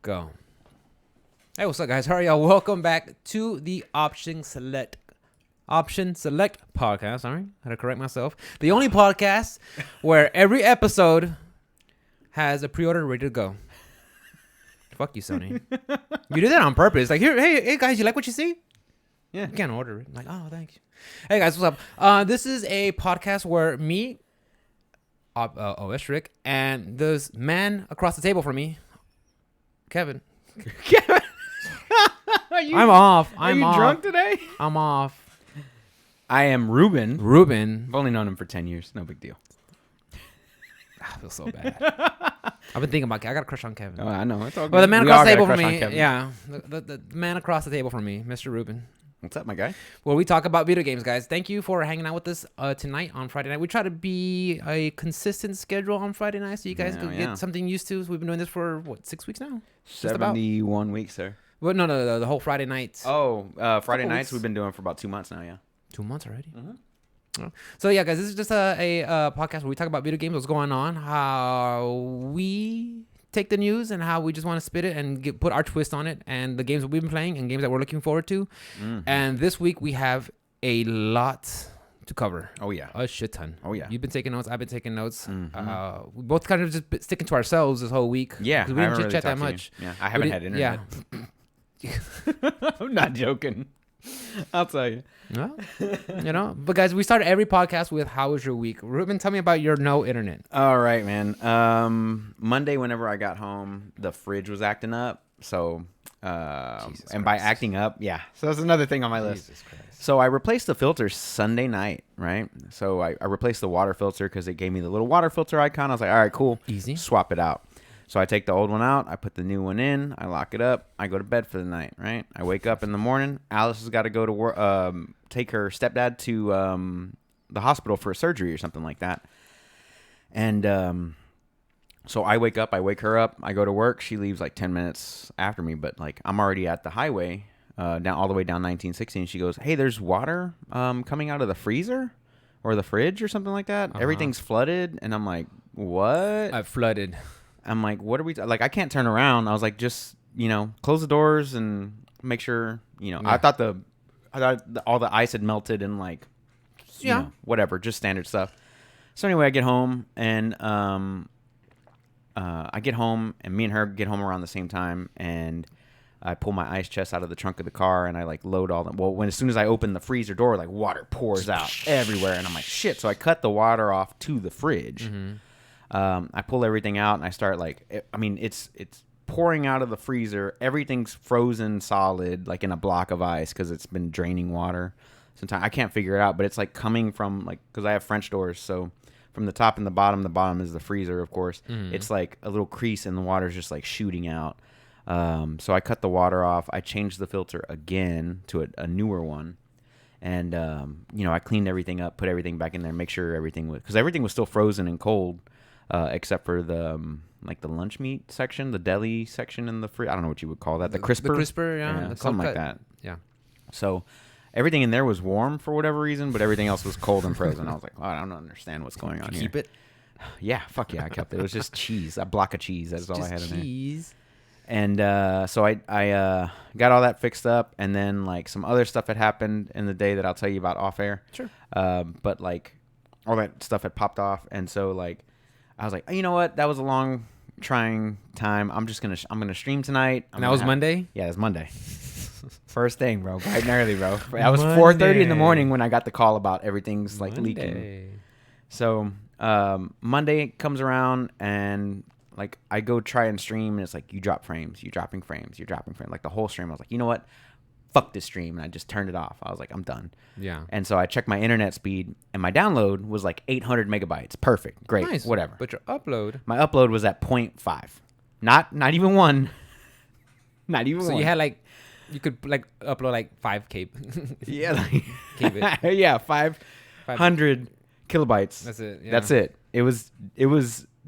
Go. Hey, what's up, guys? How are y'all? Welcome back to the Option Select Podcast. Sorry, I had to correct myself. The only podcast where every episode has a pre-order ready to go. Fuck you, Sony. You did that on purpose. Like, hey, guys, you like what you see? Yeah. You can't order it. I'm like, oh, thank you. Hey, guys, what's up? This is a podcast where me, Rick, and this man across the table from me, Kevin. I'm off. Are you drunk today? I'm off. I am Ruben. Ruben. I've only known him for 10 years. No big deal. I feel so bad. I've been thinking about. I got a crush on Kevin. Oh, I know. It's all good. Well, the man across the table from me. Kevin. Yeah, the man across the table from me, Mr. Ruben. What's up, my guy? Well, we talk about video games, guys. Thank you for hanging out with us tonight on Friday night. We try to be a consistent schedule on Friday night, so you guys can get something used to. So we've been doing this for 6 weeks now. 71 weeks, sir. Well, no, the whole Friday night. Oh, Friday nights weeks. we've been doing for about 2 months now. Yeah. 2 months already. Mm-hmm. So yeah, guys, this is just a podcast where we talk about video games, what's going on, how we take the news, and how we just want to spit it and put our twist on it, and the games that we've been playing and games that we're looking forward to. Mm-hmm. And this week we have a lot to cover. Oh yeah. A shit ton. Oh yeah. You've been taking notes. I've been taking notes. Mm-hmm. We both kind of just been sticking to ourselves this whole week. Yeah. Because we didn't really chit chat that much. Yeah. I haven't had internet. Yeah. I'm not joking. I'll tell you. Well, but guys, we start every podcast with "How was your week?" Ruben, tell me about your no internet. All right, man. Monday, whenever I got home, the fridge was acting up. So, and by acting up, yeah. So that's another thing on my list. Jesus Christ. So I replaced the filter Sunday night, right? So I replaced the water filter because it gave me the little water filter icon. I was like, all right, cool. Easy. Swap it out. So I take the old one out. I put the new one in. I lock it up. I go to bed for the night, right? I wake up in the morning. Alice has got to go to work, take her stepdad to the hospital for a surgery or something like that. And so I wake up. I wake her up. I go to work. She leaves like 10 minutes after me. But like I'm already at the highway, down all the way down 1960. And she goes, hey, there's water coming out of the freezer or the fridge or something like that. Everything's flooded. And I'm like, what? I flooded. I'm like, what are we like? I can't turn around. I was like, just close the doors and make sure. Yeah. I thought all the ice had melted and like, whatever, just standard stuff. So anyway, I get home and me and her get home around the same time, and I pull my ice chest out of the trunk of the car and I like load all them. Well, as soon as I open the freezer door, like water pours out everywhere, and I'm like, shit. So I cut the water off to the fridge. Mm-hmm. I pull everything out and I start it's pouring out of the freezer. Everything's frozen solid, like in a block of ice, because it's been draining water. Sometimes I can't figure it out, but it's like coming from because I have French doors, so from the top and the bottom is the freezer, of course. Mm-hmm. It's like a little crease and the water's just like shooting out. So I cut the water off. I changed the filter again to a newer one. And, I cleaned everything up, put everything back in there, make sure because everything was still frozen and cold. Except for the the lunch meat section, the deli section in the fridge. I don't know what you would call that. The crisper. The crisper, yeah. Something like that. Yeah. So everything in there was warm for whatever reason, but everything else was cold and frozen. I was like, I don't understand what's going on here. Keep it? Yeah, fuck yeah, I kept it. It was just cheese, a block of cheese. That's all I had in there. Cheese. And so I got all that fixed up, and then like some other stuff had happened in the day that I'll tell you about off air. Sure. But like all that stuff had popped off, and so like I was like, you know what? That was a long, trying time. I'm gonna stream tonight. And that was Monday? Yeah, it was Monday. First thing, bro. Bright and early, bro. I was 4:30 in the morning when I got the call about everything's like leaking. So Monday comes around and like I go try and stream, and it's like you dropping frames. Like the whole stream. I was like, you know what? Fuck this stream, and I just turned it off. I was like, I'm done. Yeah. And so I checked my internet speed, and my download was like 800 megabytes. Perfect. Great. Nice. Whatever. But your upload? My upload was at 0.5. Not even one. Not even one. So you had like, you could like upload like 5K. Yeah. Like, Kbit. Yeah, 500 kilobytes. That's it. Yeah. That's it. It was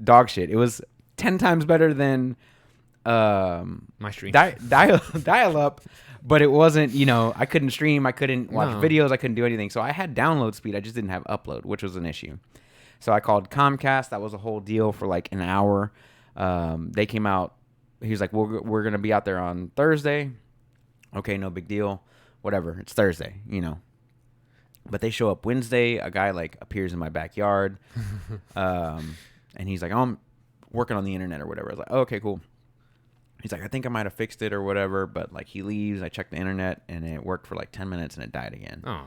dog shit. It was 10 times better than my stream. Dial up. But it wasn't, I couldn't stream. I couldn't watch videos. I couldn't do anything. So I had download speed. I just didn't have upload, which was an issue. So I called Comcast. That was a whole deal for like an hour. They came out he was like, we're gonna be out there on Thursday. Okay, no big deal. Whatever. It's Thursday, But they show up Wednesday. A guy like appears in my backyard, and he's like, "Oh, I'm working on the internet or whatever." I was like, oh, "Okay, cool." He's like, "I think I might have fixed it or whatever," but like he leaves. I check the internet and it worked for like 10 minutes and it died again. Oh.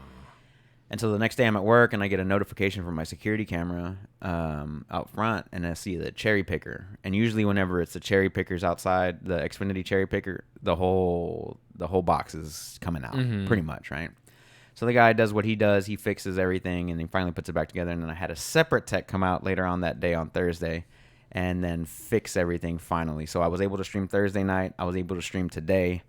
And so the next day I'm at work and I get a notification from my security camera out front, and I see the cherry picker. And usually whenever it's the cherry pickers outside, the Xfinity cherry picker, the whole box is coming out pretty much, right? So the guy does what he does. He fixes everything and he finally puts it back together. And then I had a separate tech come out later on that day on Thursday and then fix everything finally. So I was able to stream Thursday night. I was able to stream today.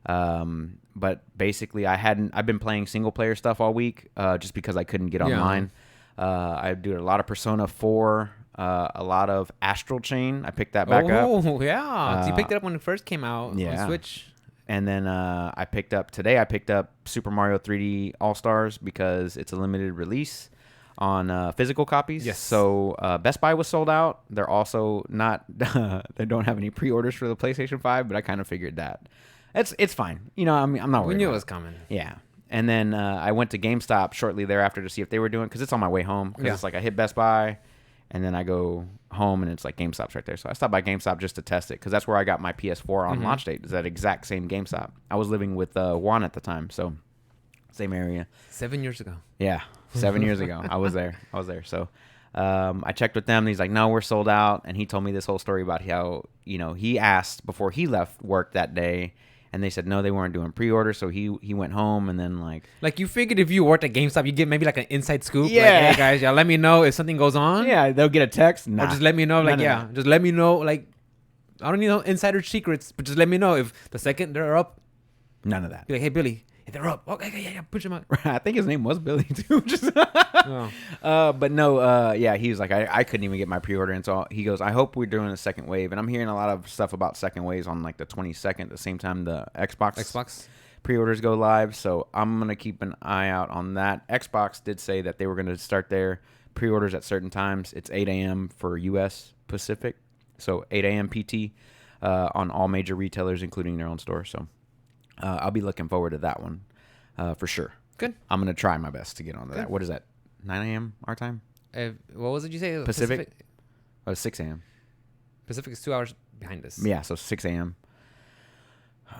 But basically I've been playing single player stuff all week, just because I couldn't get online. I do a lot of Persona 4, a lot of Astral Chain. I picked that back up. Oh, yeah. So you picked it up when it first came out on Switch. And then I picked up Super Mario 3D All-Stars because it's a limited release on physical copies. Yes. So Best Buy was sold out. They're also not they don't have any pre-orders for the PlayStation 5, but I kind of figured that. It's fine. I'm not worried. We knew it was coming. Yeah. And then I went to GameStop shortly thereafter to see if they were doing, because it's on my way home. Because it's like I hit Best Buy, and then I go home, and it's like GameStop's right there. So I stopped by GameStop just to test it, because that's where I got my PS4 on launch date. Is that exact same GameStop? I was living with Juan at the time, so same area. 7 years ago. Yeah, 7 years ago. I was there. So I checked with them. And he's like, "No, we're sold out." And he told me this whole story about how he asked before he left work that day. And they said, no, they weren't doing pre-order. So he went home and then Like you figured if you worked at GameStop, you get maybe like an inside scoop. Yeah. Like, hey guys, y'all let me know if something goes on. Yeah, they'll get a text. Nah. Or just let me know. Just let me know. Like, I don't need no insider secrets, but just let me know if the second they're up. None of that. Be like, hey, Billy, if they're up. Okay, yeah, push them out. I think his name was Billy too. But no, he was like, I couldn't even get my pre-order. And so he goes, I hope we're doing a second wave. And I'm hearing a lot of stuff about second waves on like the 22nd, the same time the Xbox pre-orders go live. So I'm going to keep an eye out on that. Xbox did say that they were going to start their pre-orders at certain times. It's 8 a.m. for U.S. Pacific. So 8 a.m. PT on all major retailers, including their own store. So I'll be looking forward to that one for sure. Good. I'm going to try my best to get onto that. What is that? 9 a.m. our time? What was it you say? Pacific? Oh, 6 a.m. Pacific is 2 hours behind us. Yeah, so 6 a.m.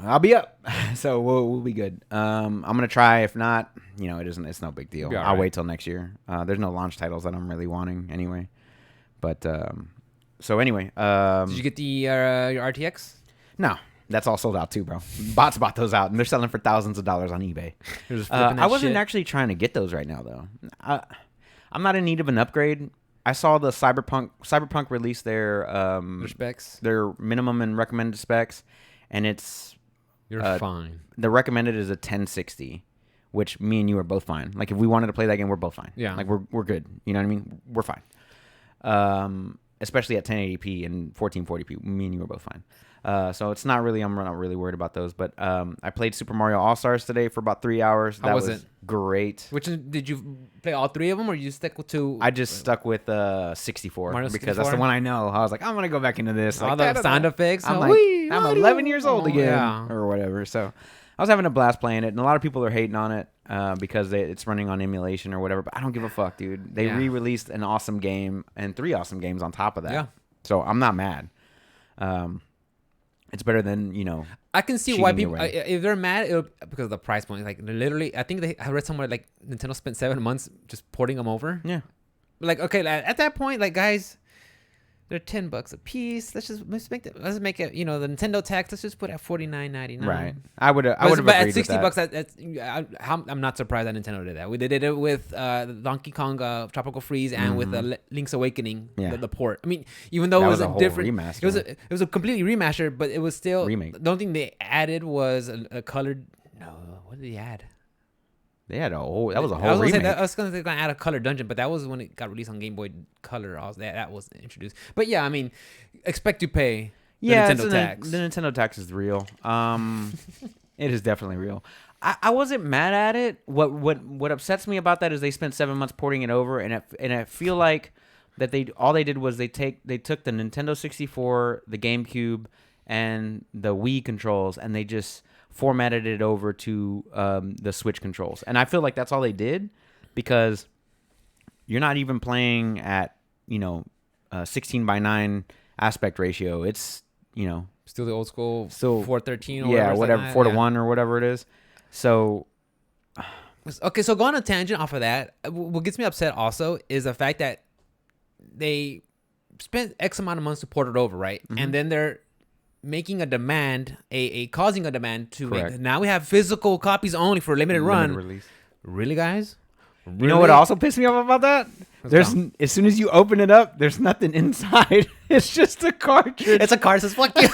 I'll be up. So we'll be good. I'm going to try. If not, it's no big deal. I'll wait till next year. There's no launch titles that I'm really wanting anyway. But, so anyway. Did you get your RTX? No. That's all sold out too, bro. Bots bought those out, and they're selling for thousands of dollars on eBay. I wasn't actually trying to get those right now, though. I'm not in need of an upgrade. I saw the Cyberpunk release their specs, their minimum and recommended specs, and it's fine. The recommended is a 1060, which me and you are both fine. Like if we wanted to play that game, we're both fine. Yeah, like we're good. You know what I mean? We're fine. Especially at 1080p and 1440p, me and you are both fine. So it's not really, I'm not really worried about those. But I played Super Mario All-Stars today for about 3 hours. That was great. Which did you play all three of them, or you stuck with two? I just stuck with 64 Mario because 64? that's the one I know. I was like, I'm going to go back into this. All the sound effects. I'm 11 years old again or whatever. So I was having a blast playing it. And a lot of people are hating on it because it's running on emulation or whatever. But I don't give a fuck, dude. They re-released an awesome game and 3 awesome games on top of that. Yeah. So I'm not mad. It's better than, I can see why people, if they're mad, because of the price point. Like, literally, I think I read somewhere, like, Nintendo spent 7 months just porting them over. Yeah. Like, okay, at that point, like, guys, they're $10 a piece. Let's make it, the Nintendo tax, let's just put it at $49.99. Right. I would have agreed at $60, with that. I'm not surprised that Nintendo did that. They did it with Donkey Kong Tropical Freeze and with Link's Awakening, the port. I mean, even though it was a different remaster. It was a completely remaster, but it was still remake. The only thing they added was a colored. No, what did they add? They had a whole. That was a whole remake. I was gonna say add a color dungeon, but that was when it got released on Game Boy Color. That was introduced. But yeah, I mean, expect to pay. Nintendo tax. The Nintendo tax is real. It is definitely real. I wasn't mad at it. What upsets me about that is they spent 7 months porting it over, and I feel like that all they did was they took the Nintendo 64, the GameCube, and the Wii controls, and they just formatted it over to the Switch controls. And I feel like that's all they did, because you're not even playing at 16:9 aspect ratio. It's Still the old school, still 4:13 or whatever, like 4:1 or whatever it is. So okay, so going on a tangent off of that, what gets me upset also is the fact that they spent X amount of months to port it over, right? Mm-hmm. And then they're making a demand, causing a demand to Correct. make. Now we have physical copies only for limited run. release. Really, guys? Really? You know what also pissed me off about that? As soon as you open it up, there's nothing inside. It's just a cartridge. It's a card that says "fuck you."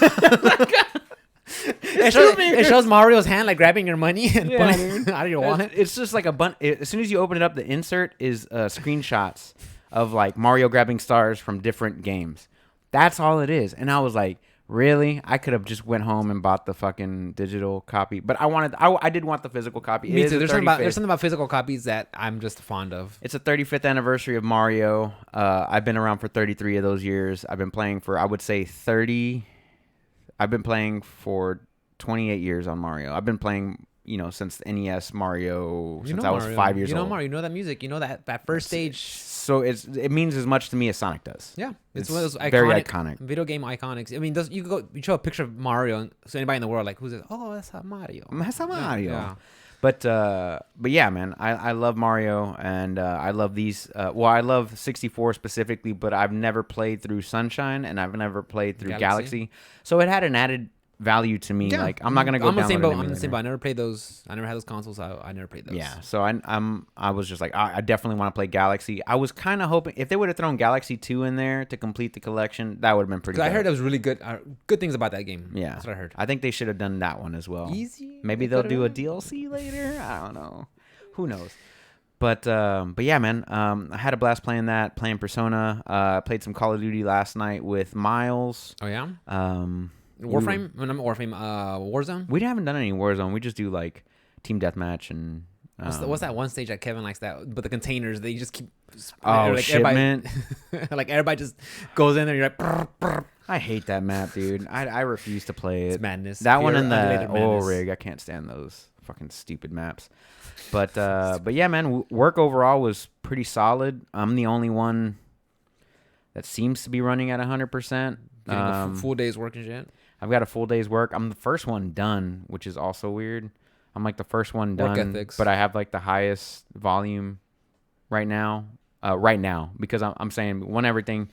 It shows Mario's hand like grabbing your money and pulling it out of your wallet. It's just like as soon as you open it up, the insert is screenshots of like Mario grabbing stars from different games. That's all it is. And I was like, really? I could have just went home and bought the fucking digital copy, but I did want the physical copy. Me too. There's something about physical copies that I'm just fond of. It's a 35th anniversary of Mario. I've been around for 33 of those years. I've been playing for, I would say, 30. I've been playing for 28 years on Mario. I've been playing, since NES Mario, since I was Mario. 5 years old. You know Mario. You know that music. You know that first stage. So it means as much to me as Sonic does. Yeah, It's one of those very iconic. video game iconics. I mean, you show a picture of Mario, and so anybody in the world like, who's it? Oh, that's Mario. That's Mario. Yeah. But yeah, man, I love Mario, and I love these. I love 64 specifically, but I've never played through Sunshine, and I've never played through Galaxy. So it had an added value to me. Yeah. Like, I'm not gonna go. I'm the same boat. I'm the same boat. I never played those. I never had those consoles. I never played those. Yeah. So I was just like, I definitely want to play Galaxy. I was kind of hoping if they would have thrown Galaxy 2 in there to complete the collection, that would have been pretty good. I heard it was really good. Good things about that game. Yeah. That's what I heard. I think they should have done that one as well. Easy. Maybe they'll do a DLC later. I don't know. Who knows? But yeah, man. I had a blast playing Persona. Played some Call of Duty last night with Miles. Oh yeah. Warzone. We haven't done any Warzone. We just do like team deathmatch and. What's that one stage that Kevin likes that? But the containers, they just keep. Oh, like shipment. Like everybody just goes in there. You're like. Brr, brr. I hate that map, dude. I refuse to play it. It's madness. That one and the oil rig. I can't stand those fucking stupid maps. But yeah, man. Work overall was pretty solid. I'm the only one that seems to be running at 100%. Full day's work and shit. I've got a full day's work. I'm the first one done, which is also weird. I'm like the first one done, work ethics. But I have like the highest volume right now. Because I'm saying when everything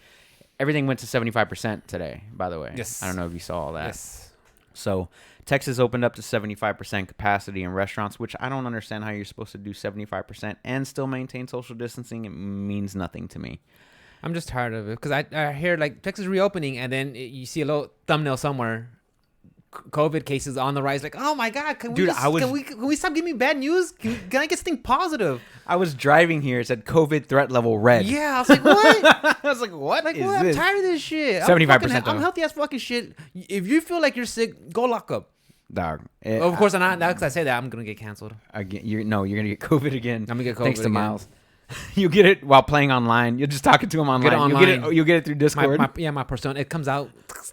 went to 75% today, by the way. Yes. I don't know if you saw all that. Yes. So Texas opened up to 75% capacity in restaurants, which I don't understand how you're supposed to do 75% and still maintain social distancing. It means nothing to me. I'm just tired of it because I hear like Texas reopening and then you see a little thumbnail somewhere, COVID cases on the rise. Like, oh my god, can we stop giving me bad news? Can I get something positive? I was driving here. It said COVID threat level red. Yeah, I was like, what? I was like, what? Like, what? I'm tired of this shit. 75%. I'm healthy as fucking shit. If you feel like you're sick, go lock up. Dog. Of course, I'm not. Because I say that, I'm gonna get canceled again. You're gonna get COVID again. I'm gonna get COVID thanks to again. Miles. You get it while playing online. You're just talking to him online. You get it through Discord. My persona. It comes out.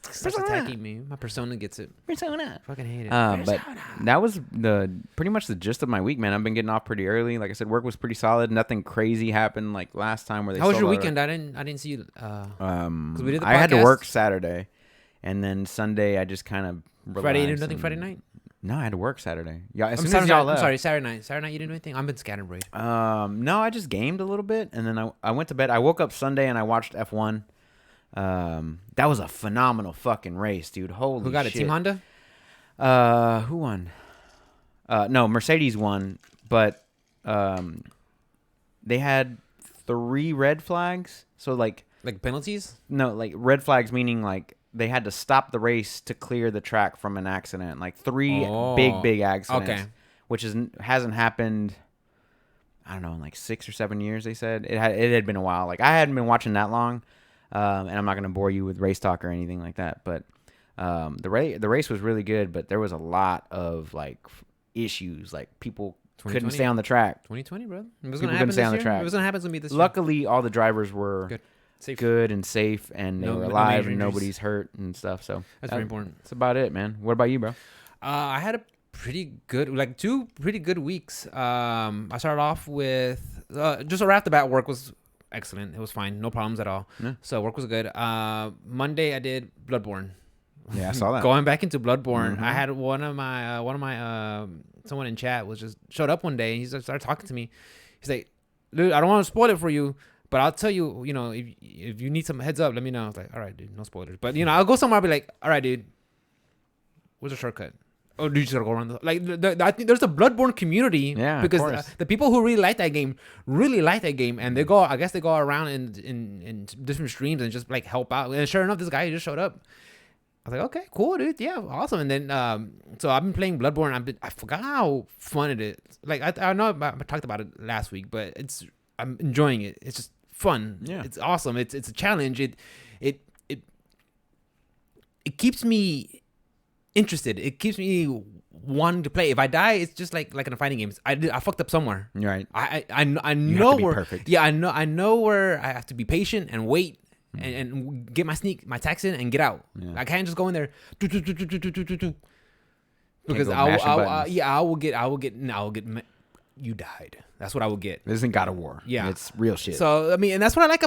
Starts attacking me. My persona gets it. Persona. Fucking hate it. But that was pretty much the gist of my week, man. I've been getting off pretty early. Like I said, work was pretty solid. Nothing crazy happened like last time where they. How was your weekend? I didn't see you. We did the podcast. I had to work Saturday, and then Sunday I just kind of. Friday, you did nothing. Friday night. No, I had to work Saturday. Yeah, as soon as y'all left. I'm sorry, Saturday night. Saturday night, you didn't do anything? I've been scatterbrained. No, I just gamed a little bit, and then I went to bed. I woke up Sunday, and I watched F1. That was a phenomenal fucking race, dude. Holy shit. Who got it? Team Honda? Who won? No, Mercedes won, but they had 3 red flags. So, like penalties? No, like red flags meaning, like, they had to stop the race to clear the track from an accident. Like 3 big accidents. Okay. Which hasn't happened, I don't know, in like 6 or 7 years, they said. It had been a while. Like, I hadn't been watching that long. And I'm not going to bore you with race talk or anything like that. But the race was really good, but there was a lot of like issues. Like, people couldn't stay on the track. 2020, bro. It was going to happen this year. It was going to happen to me this year. Luckily, all the drivers were... Good. Safe. good and safe, and they No- were no alive major and injuries. nobody's hurt and stuff. So That's very important. That's about it, man. What about you, bro? I had a pretty good, like 2 pretty good weeks. I started off with just right off the bat, work was excellent. It was fine, no problems at all. Yeah. So work was good. Monday I did Bloodborne. Yeah, I saw that. Going back into Bloodborne, Mhm. I had one of my someone in chat was just showed up one day. And he started talking to me. He's like, "Dude, I don't want to spoil it for you, but I'll tell you. You know, if you need some heads up, let me know." I was like, "All right, dude, no spoilers." But you know, I'll go somewhere. I'll be like, "All right, dude, where's the shortcut?" Oh, dude, you just gotta go around I think there's a Bloodborne community. Yeah, of because course. the people who really like that game, and they go. I guess they go around in different streams and just like help out. And sure enough, this guy just showed up. I was like, okay, cool, dude. Yeah, awesome. And then, so I've been playing Bloodborne. I forgot how fun it is. Like, I know I talked about it last week, but I'm enjoying it. It's just fun. Yeah. It's awesome. It's a challenge. It keeps me interested. It keeps me wanting to play. If I die, it's just like in a fighting games. I fucked up somewhere. Right. I know have to be where. perfect. Yeah, I know where I have to be patient and wait. And get my tax in and get out. Yeah. I can't just go in there because go I mashing buttons. will get you died. That's what I will get. This isn't God of War. Yeah. It's real shit. So I mean, and that's what I like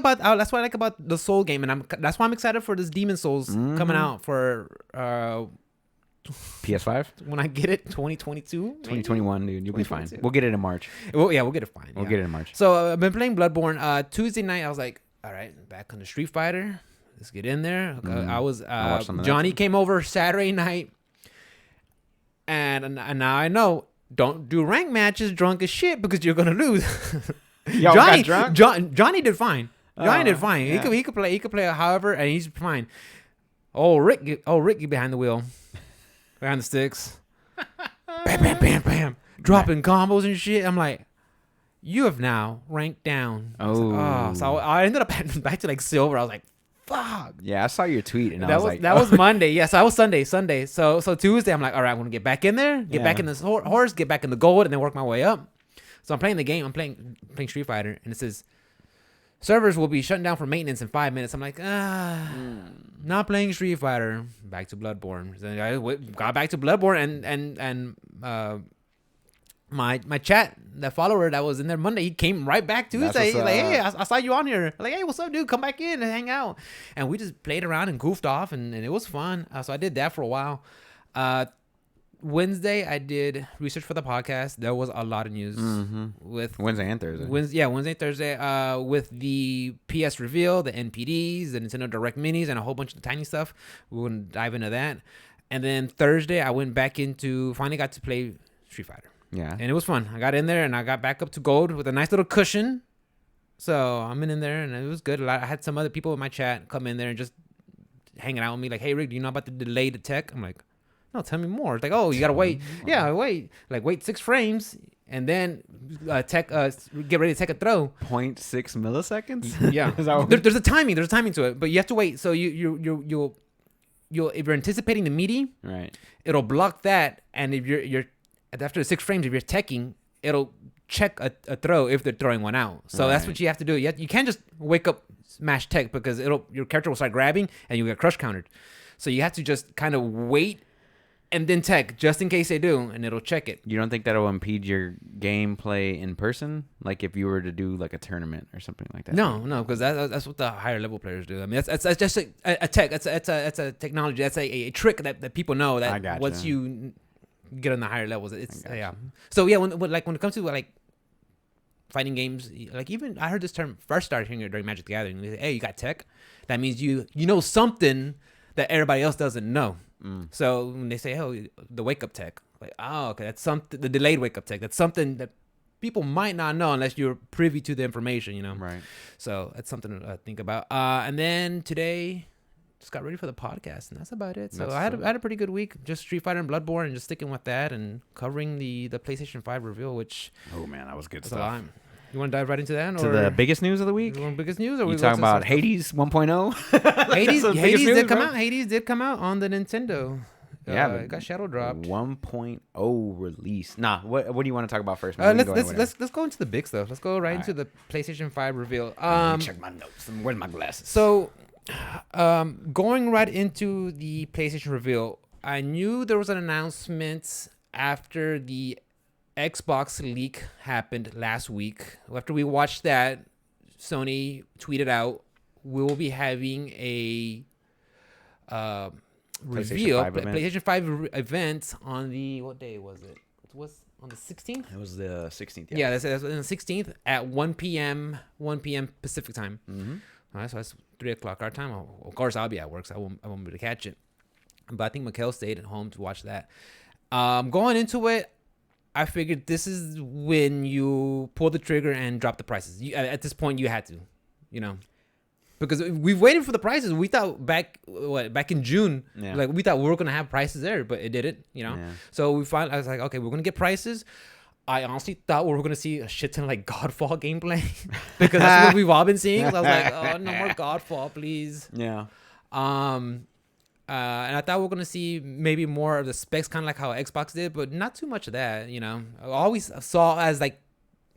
about the Soul game, and that's why I'm excited for this Demon Souls coming out for PS5? when I get it 2022, 2021, dude. You'll be fine. 2022. We'll get it in March. Well, yeah, we'll get it fine. We'll yeah. get it in March. So I've been playing Bloodborne. Tuesday night, I was like, all right, back on the Street Fighter. Let's get in there. I was watched some of that Johnny too. came over Saturday night, and now I know don't do rank matches drunk as shit because you're gonna lose. Y'all got drunk? Johnny did fine. Johnny did fine. Yeah. He could play however, and he's fine. Oh Rick get behind the wheel, behind the sticks, bam bam bam bam, dropping combos and shit. I'm like, you have now ranked down. Oh. So I ended up back to like silver. I was like, fuck. Yeah, I saw your tweet and I That was was like, that was Monday. Yes, I was Sunday. So Tuesday, I'm like, all right, I'm gonna get back in there, get Yeah. back in this horse, get back in the gold, and then work my way up. So I'm playing the game. I'm playing Street Fighter, and it says servers will be shutting down for maintenance in 5 minutes. I'm like, not playing Street Fighter. Back to Bloodborne. So I got back to Bloodborne, and my chat, that follower that was in there Monday, he came right back Tuesday. He's what's like, hey, up. I saw you on here. I'm like, hey, what's up, dude? Come back in and hang out. And we just played around and goofed off, and it was fun. So I did that for a while. Wednesday, I did research for the podcast. There was a lot of news with Wednesday and Thursday. Wednesday, Thursday, with the PS reveal, the NPDs, the Nintendo Direct Minis, and a whole bunch of tiny stuff. We wouldn't dive into that. And then Thursday, I went back finally got to play Street Fighter. Yeah. And it was fun. I got in there and I got back up to gold with a nice little cushion. So I'm in there and it was good. I had some other people in my chat come in there and just hanging out with me like, hey, Rick, do you know about the delay to tech? I'm like, no, tell me more. It's like, oh, you got to wait. Yeah, wait. Like, wait 6 frames and then get ready to take a throw. 0.6 milliseconds? Yeah. Is that what- There's a timing. There's a timing to it. But you have to wait. So you'll if you're anticipating the meaty, Right. it'll block that. And if you're after the 6 frames, if you're teching, it'll check a throw if they're throwing one out. So that's Right. what you have to do. You can't just wake up, smash tech, because your character will start grabbing and you'll get crush countered. So you have to just kind of wait and then tech just in case they do, and it'll check it. You don't think that'll impede your gameplay in person? Like if you were to do like a tournament or something like that? No, because that's what the higher level players do. I mean, that's just a tech. It's a technology. That's a trick that people know I that gotcha. once you get on the higher levels, it's yeah. So yeah, when it comes to like fighting games, like even I heard this term first started hearing it during Magic the Gathering. They say, hey, you got tech. That means you know something that everybody else doesn't know. So when they say, oh, the wake up tech, like, oh, okay, that's something. The delayed wake up tech. That's something that people might not know unless you're privy to the information, you know. Right. So that's something to think about. And then today, just got ready for the podcast, and that's about it. So I had a pretty good week, just Street Fighter and Bloodborne, and just sticking with that and covering the PlayStation 5 reveal, which Oh man, that was good was a stuff. lot. You want to dive right into that? To or the biggest news of the week? you want biggest news? Or You we talking go to about some Hades 1.0? stuff? Hades the biggest Hades news, did come bro. out. Hades did come out on the Nintendo. It got shadow dropped. 1.0 release. Nah, what do you want to talk about first? Man? Let's go into the big stuff. Let's go right into the PlayStation 5 reveal. Let me check my notes. Where's my glasses? So, going right into the PlayStation reveal, I knew there was an announcement after the Xbox leak happened last week. After we watched that, Sony tweeted out, we will be having a reveal, PlayStation 5 event on the, what day was it? It was on the 16th? It was the 16th. Yeah, that's on the 16th at 1 p.m. Pacific time. Mm-hmm. All right, so that's 3 o'clock our time. Of course, I'll be at work, so I won't be able to catch it. But I think Mikhail stayed at home to watch that. Going into it, I figured this is when you pull the trigger and drop the prices. At this point, you had to, because we've waited for the prices. We thought back in June, like we thought we were gonna have prices there, but it didn't, Yeah. So I was like, okay, we're gonna get prices. I honestly thought we were gonna see a shit ton of like Godfall gameplay because that's what we've all been seeing. So I was like, oh, no more Godfall, please. Yeah. And I thought we were gonna see maybe more of the specs, kind of like how Xbox did, but not too much of that. I always saw as like,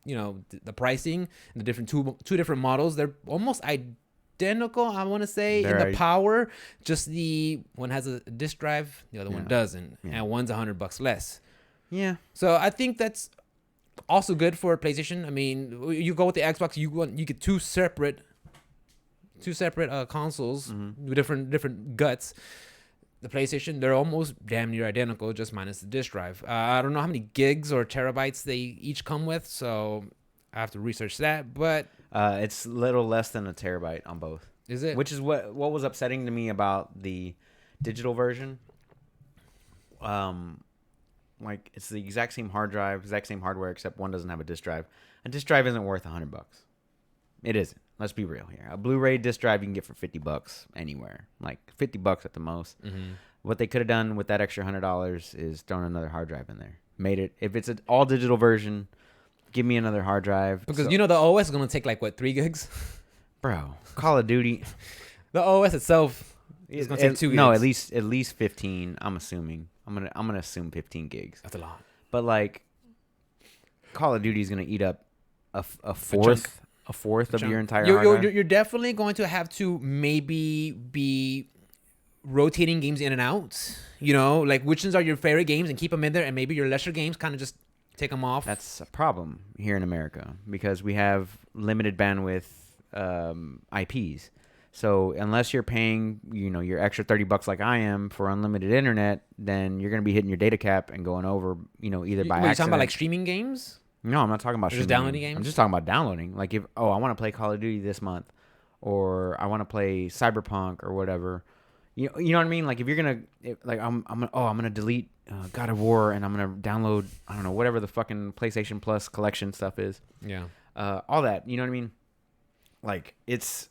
the pricing and the different two different models. They're almost identical, I want to say, in the power. Just the one has a disc drive, the other one doesn't, and one's $100 less. Yeah. So I think that's also good for PlayStation. I mean, you go with the Xbox, you get two separate consoles with different guts. The PlayStation, they're almost damn near identical, just minus the disc drive. I don't know how many gigs or terabytes they each come with, so I have to research that. But it's little less than a terabyte on both. Is it? Which is what was upsetting to me about the digital version. Like it's the exact same hard drive, exact same hardware, except one doesn't have a disc drive. A disc drive isn't worth $100. It isn't. Let's be real here. A Blu-ray disc drive you can get for $50 anywhere, like $50 at the most. Mm-hmm. What they could have done with that extra $100 is thrown another hard drive in there. Made it, if it's an all digital version, give me another hard drive. Because the OS is gonna take like what, 3 gigs? Bro, Call of Duty. The OS itself is gonna take 2 gigs. No, at least 15. I'm assuming. I'm gonna assume 15 gigs. That's a lot. But like, Call of Duty is gonna eat up a fourth of your entire hard drive. You're definitely going to have to maybe be rotating games in and out. Like which ones are your favorite games and keep them in there, and maybe your lesser games kind of just take them off. That's a problem here in America because we have limited bandwidth IPs. So unless you're paying, your extra $30 like I am for unlimited internet, then you're gonna be hitting your data cap and going over, either by accident. You're talking about like streaming games? No, I'm not talking about just downloading games. I'm just talking about downloading. Like if I want to play Call of Duty this month, or I want to play Cyberpunk or whatever. You know what I mean? Like if you're I'm gonna delete God of War and I'm gonna download whatever the fucking PlayStation Plus collection stuff is. Yeah. All that. You know what I mean? Like it's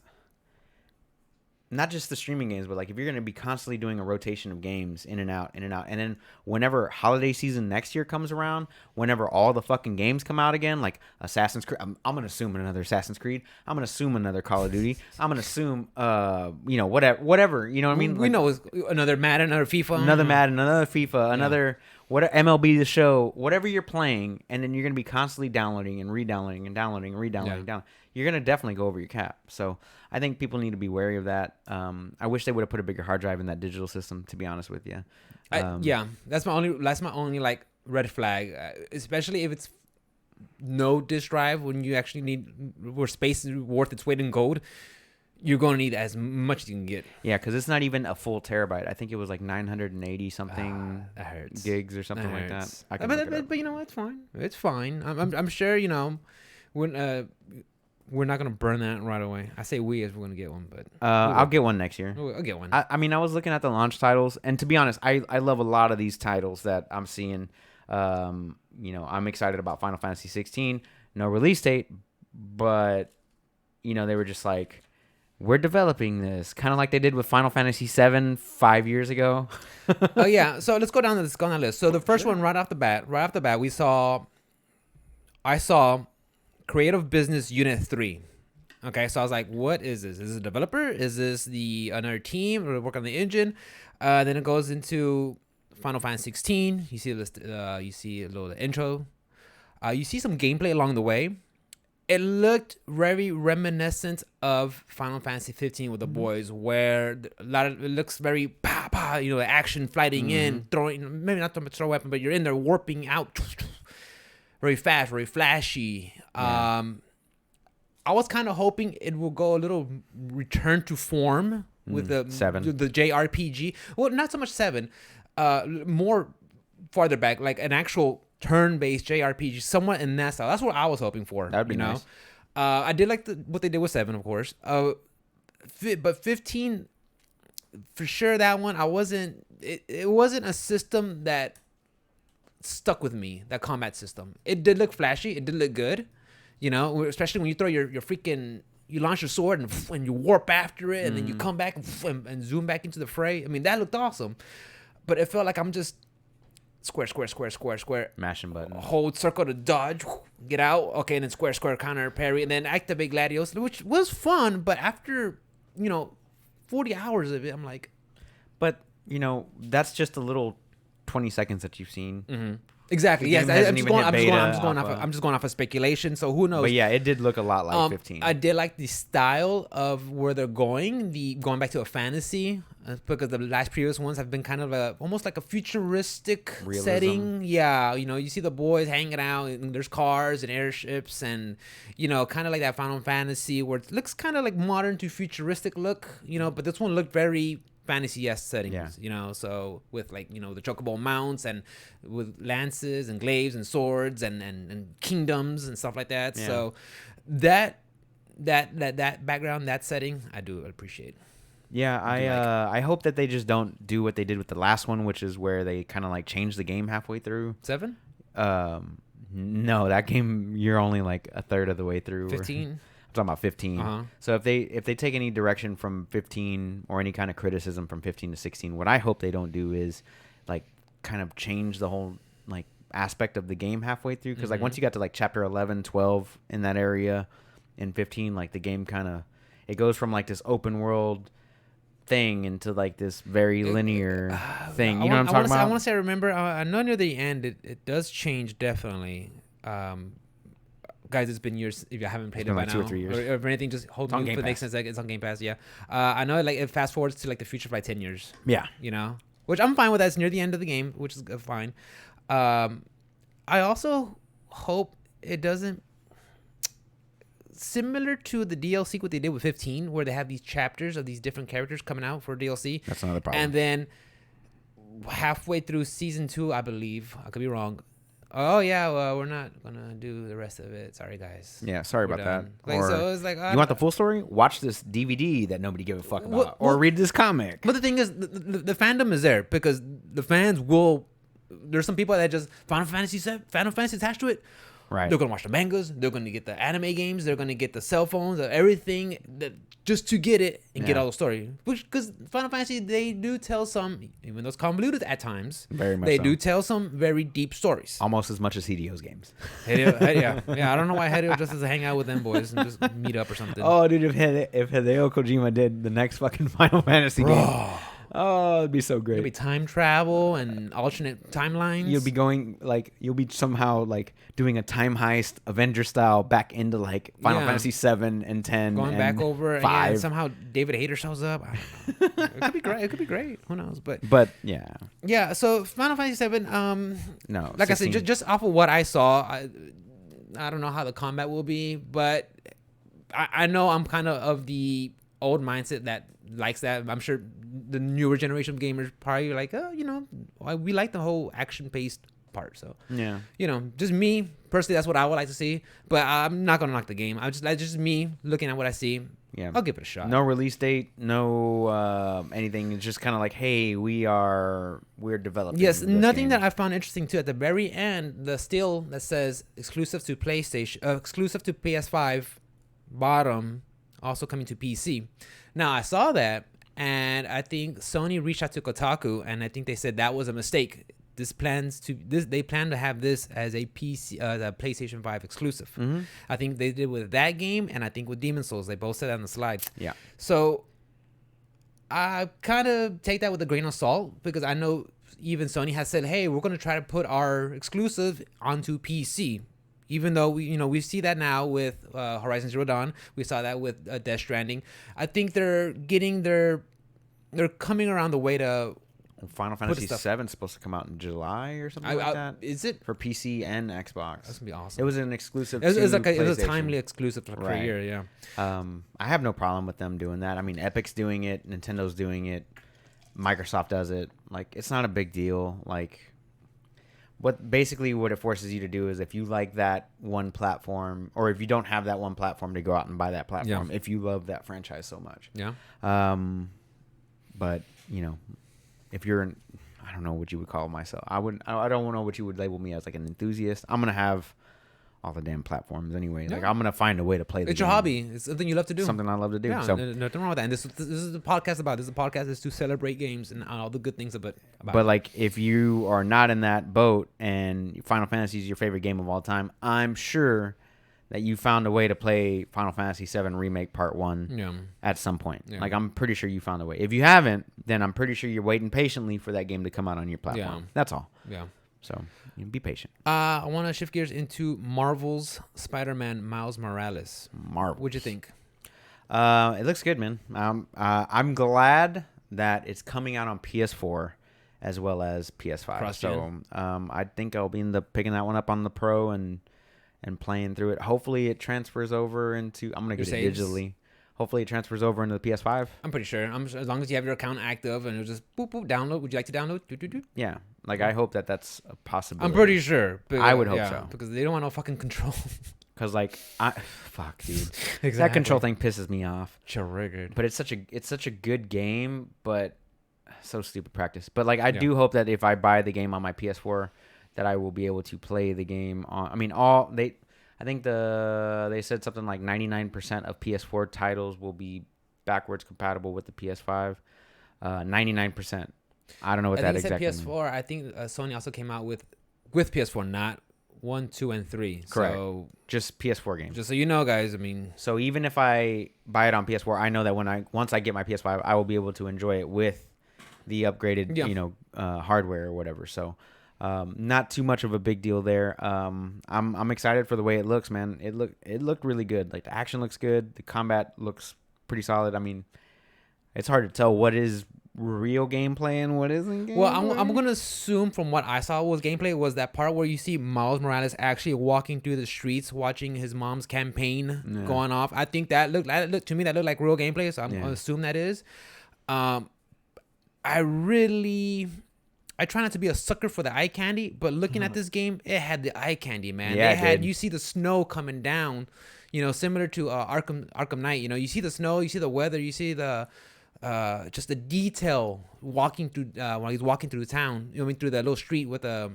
not just the streaming games, but like if you're going to be constantly doing a rotation of games in and out, and then whenever holiday season next year comes around, whenever all the fucking games come out again, like Assassin's Creed, I'm going to assume another Assassin's Creed, I'm going to assume another Call of Duty, I'm going to assume, whatever, you know what I mean? We know it's another Madden, another FIFA. Another Madden, another FIFA, another MLB The Show, whatever you're playing, and then you're going to be constantly downloading and re-downloading and downloading and re-downloading. You're going to definitely go over your cap. So I think people need to be wary of that. I wish they would have put a bigger hard drive in that digital system, to be honest with you. That's my only like red flag, especially if it's no disk drive when you actually need where space is worth its weight in gold. You're going to need as much as you can get. Yeah, because it's not even a full terabyte. I think it was like 980 something that hurts. gigs or something like that. But you know, it's fine. It's fine. I'm sure, we're not going to burn that right away. I say we as we're going to get one, but... I'll get one next year. I'll get one. I mean, I was looking at the launch titles, and to be honest, I love a lot of these titles that I'm seeing. I'm excited about Final Fantasy 16. No release date, but, they were just like... We're developing this, kind of like they did with Final Fantasy VII 5 years ago. Oh yeah, so let's go down the list. So the first one, right off the bat, I saw Creative Business Unit 3. Okay, so I was like, what is this? Is this a developer? Is this another team or work on the engine? Then it goes into Final Fantasy 16. You see this. You see a little intro. You see some gameplay along the way. It looked very reminiscent of Final Fantasy 15 with the boys, where a lot of it looks very action, fighting in, throwing, maybe not so much throw a weapon, but you're in there warping out, very fast, very flashy. Yeah. I was kind of hoping it will go a little return to form with the 7, the JRPG. Well, not so much 7, more farther back, like an actual turn-based JRPG, somewhat in that style. That's what I was hoping for. That'd be nice. I did like what they did with 7, of course. But 15, for sure, that one I wasn't. It wasn't a system that stuck with me. That combat system. It did look flashy. It did look good. Especially when you throw your freaking. You launch your sword and you warp after it, and then you come back and zoom back into the fray. I mean, that looked awesome. But it felt like I'm just. Square. Mashing buttons. Hold circle to dodge, get out. Okay, and then square, counter, parry, and then activate Gladios, which was fun. But after, 40 hours of it, I'm like... But, that's just a little 20 seconds that you've seen. Mm-hmm. Exactly. Yes, I'm just going off of speculation. So who knows? But yeah, it did look a lot like 15. I did like the style of where they're going. Going back to a fantasy, because the last previous ones have been kind of almost like a futuristic realism setting. Yeah, you see the boys hanging out, and there's cars and airships, and kind of like that Final Fantasy where it looks kind of like modern to futuristic look. But this one looked very fantasy-esque settings, so with the chocobo mounts and with lances and glaives and swords and kingdoms and stuff like that. Yeah. So that background, that setting, I do appreciate. Yeah, I hope that they just don't do what they did with the last one, which is where they kind of like changed the game halfway through. 7? No, that game you're only like a third of the way through. 15. I'm talking about 15. Uh-huh. So if they take any direction from 15 or any kind of criticism from 15 to 16, what I hope they don't do is like kind of change the whole like aspect of the game halfway through, because like once you got to like chapter 11, 12 in that area in 15, like the game kind of it goes from like this open world thing into like this very linear thing. You know what I'm talking about? I want to say I remember. I know near the end it does change definitely. Guys, it's been years if you haven't played it by now. 2 or 3 years. Or if anything, just hold me if it makes sense. Like, it's on Game Pass, yeah. I know it fast forwards to like the future by 10 years. Yeah. Which I'm fine with that. It's near the end of the game, which is fine. I also hope it doesn't... Similar to the DLC, what they did with 15, where they have these chapters of these different characters coming out for DLC. That's another problem. And then halfway through Season 2, I believe, I could be wrong, oh yeah, well, we're not gonna do the rest of it. Sorry, guys. Yeah, sorry about that. Like, so it was like, you want the full story? Watch this DVD that nobody gave a fuck about, or read this comic. But the thing is, the fandom is there because the fans will. There's some people that just Final Fantasy attached to it. Right. They're gonna watch the mangas. They're gonna get the anime games. They're gonna get the cell phones. Everything that just to get it and get all the story. Which because Final Fantasy, they do tell some, even though it's convoluted at times. Very much. They so. do tell some very deep stories. Almost as much as Hideo's games. Yeah. I don't know why Hideo just doesn't hang out with them boys and just meet up or something. Oh, dude, if Hideo Kojima did the next fucking Final Fantasy game. Oh, it'd be so great. It'd be time travel and alternate timelines. You'll be somehow like doing a time heist, Avenger style, back into like Final Fantasy 7 and 10. Going and back over 5. And somehow David Hayter shows up. I don't know. It could be great. Who knows? But yeah. Yeah. So Final Fantasy 7. No. Like 16. I said, just off of what I saw, I don't know how the combat will be, but I know I'm kind of the old mindset that likes that. I'm sure the newer generation of gamers probably like, we like the whole action-paced part. So yeah, just me personally, that's what I would like to see. But I'm not gonna knock the game. That's just me looking at what I see. Yeah, I'll give it a shot. No release date, no anything. It's just kind of like, hey, we're developing. Yes, nothing that I found interesting too. At the very end, the still that says exclusive to PlayStation, exclusive to PS5, bottom, also coming to PC. Now I saw that, and I think Sony reached out to Kotaku, and I think they said that was a mistake. They plan to have this as a PC, the PlayStation 5 exclusive. Mm-hmm. I think they did with that game, and I think with Demon's Souls, they both said that on the slides. Yeah. So I kind of take that with a grain of salt because I know even Sony has said, hey, we're going to try to put our exclusive onto PC. Even though we see that now with Horizon Zero Dawn, we saw that with Death Stranding. I think they're coming around the way to. Final Fantasy VII is supposed to come out in July or something like that. Is it for PC and Xbox? That's gonna be awesome. It was an exclusive. It was a PlayStation. timely exclusive for a year. Yeah. I have no problem with them doing that. I mean, Epic's doing it, Nintendo's doing it, Microsoft does it. Like, it's not a big deal. Like, what it forces you to do is, if you like that one platform, or if you don't have that one platform, to go out and buy that platform. Yeah. If you love that franchise so much. Yeah. But if you're I don't know what you would call myself. I don't know what you would label me as, like an enthusiast. I'm gonna have all the damn platforms anyway. Yeah. Like, I'm gonna find a way to play the game. It's your hobby. It's something you love to do. Something I love to do. Yeah, so nothing wrong with that. And this is the podcast about. This is the podcast is to celebrate games and all the good things about but it. Like, if you are not in that boat and Final Fantasy is your favorite game of all time, I'm sure that you found a way to play Final Fantasy VII Remake Part 1 at some point. Yeah. Like, I'm pretty sure you found a way. If you haven't, then I'm pretty sure you're waiting patiently for that game to come out on your platform. Yeah. That's all. Yeah. So, be patient. I want to shift gears into Marvel's Spider-Man Miles Morales. What'd you think? It looks good, man. I'm glad that it's coming out on PS4 as well as PS5. Cross-gen. So, I think I'll be picking that one up on the Pro and playing through it. Hopefully it transfers over into. I'm gonna get it digitally. Hopefully it transfers over into the PS5. I'm pretty sure. As long as you have your account active and it'll just boop boop download. Would you like to download? Yeah. Like, I hope that's a possibility. I'm pretty sure. But, I would hope so, because they don't want no fucking control. Because, like, fuck, dude, exactly. That control thing pisses me off. Triggered. But it's such a good game, but so stupid practice. But, like, I do hope that if I buy the game on my PS4, that I will be able to play the game on. I mean, I think they said something like 99% of PS4 titles will be backwards compatible with the PS5. 99%. I don't know what that exactly means. PS4. I think Sony also came out with PS4, not 1, 2, and 3. Correct. So just PS4 games. Just so you know, guys. I mean, so even if I buy it on PS4, I know that once I get my PS5, I will be able to enjoy it with the upgraded, hardware or whatever. So. Not too much of a big deal there. I'm excited for the way it looks, man. It looked really good. Like, the action looks good. The combat looks pretty solid. I mean, it's hard to tell what is real gameplay and what isn't gameplay. Well, I'm gonna assume from what I saw was gameplay was that part where you see Miles Morales actually walking through the streets, watching his mom's campaign going off. I think that looked to me like real gameplay. So I'm gonna assume that is. I try not to be a sucker for the eye candy, but looking at this game, it had the eye candy, man. Yeah, you see the snow coming down, similar to Arkham Knight. You see the snow, you see the weather, you see the just the detail walking through when he's walking through the town. Through that little street with the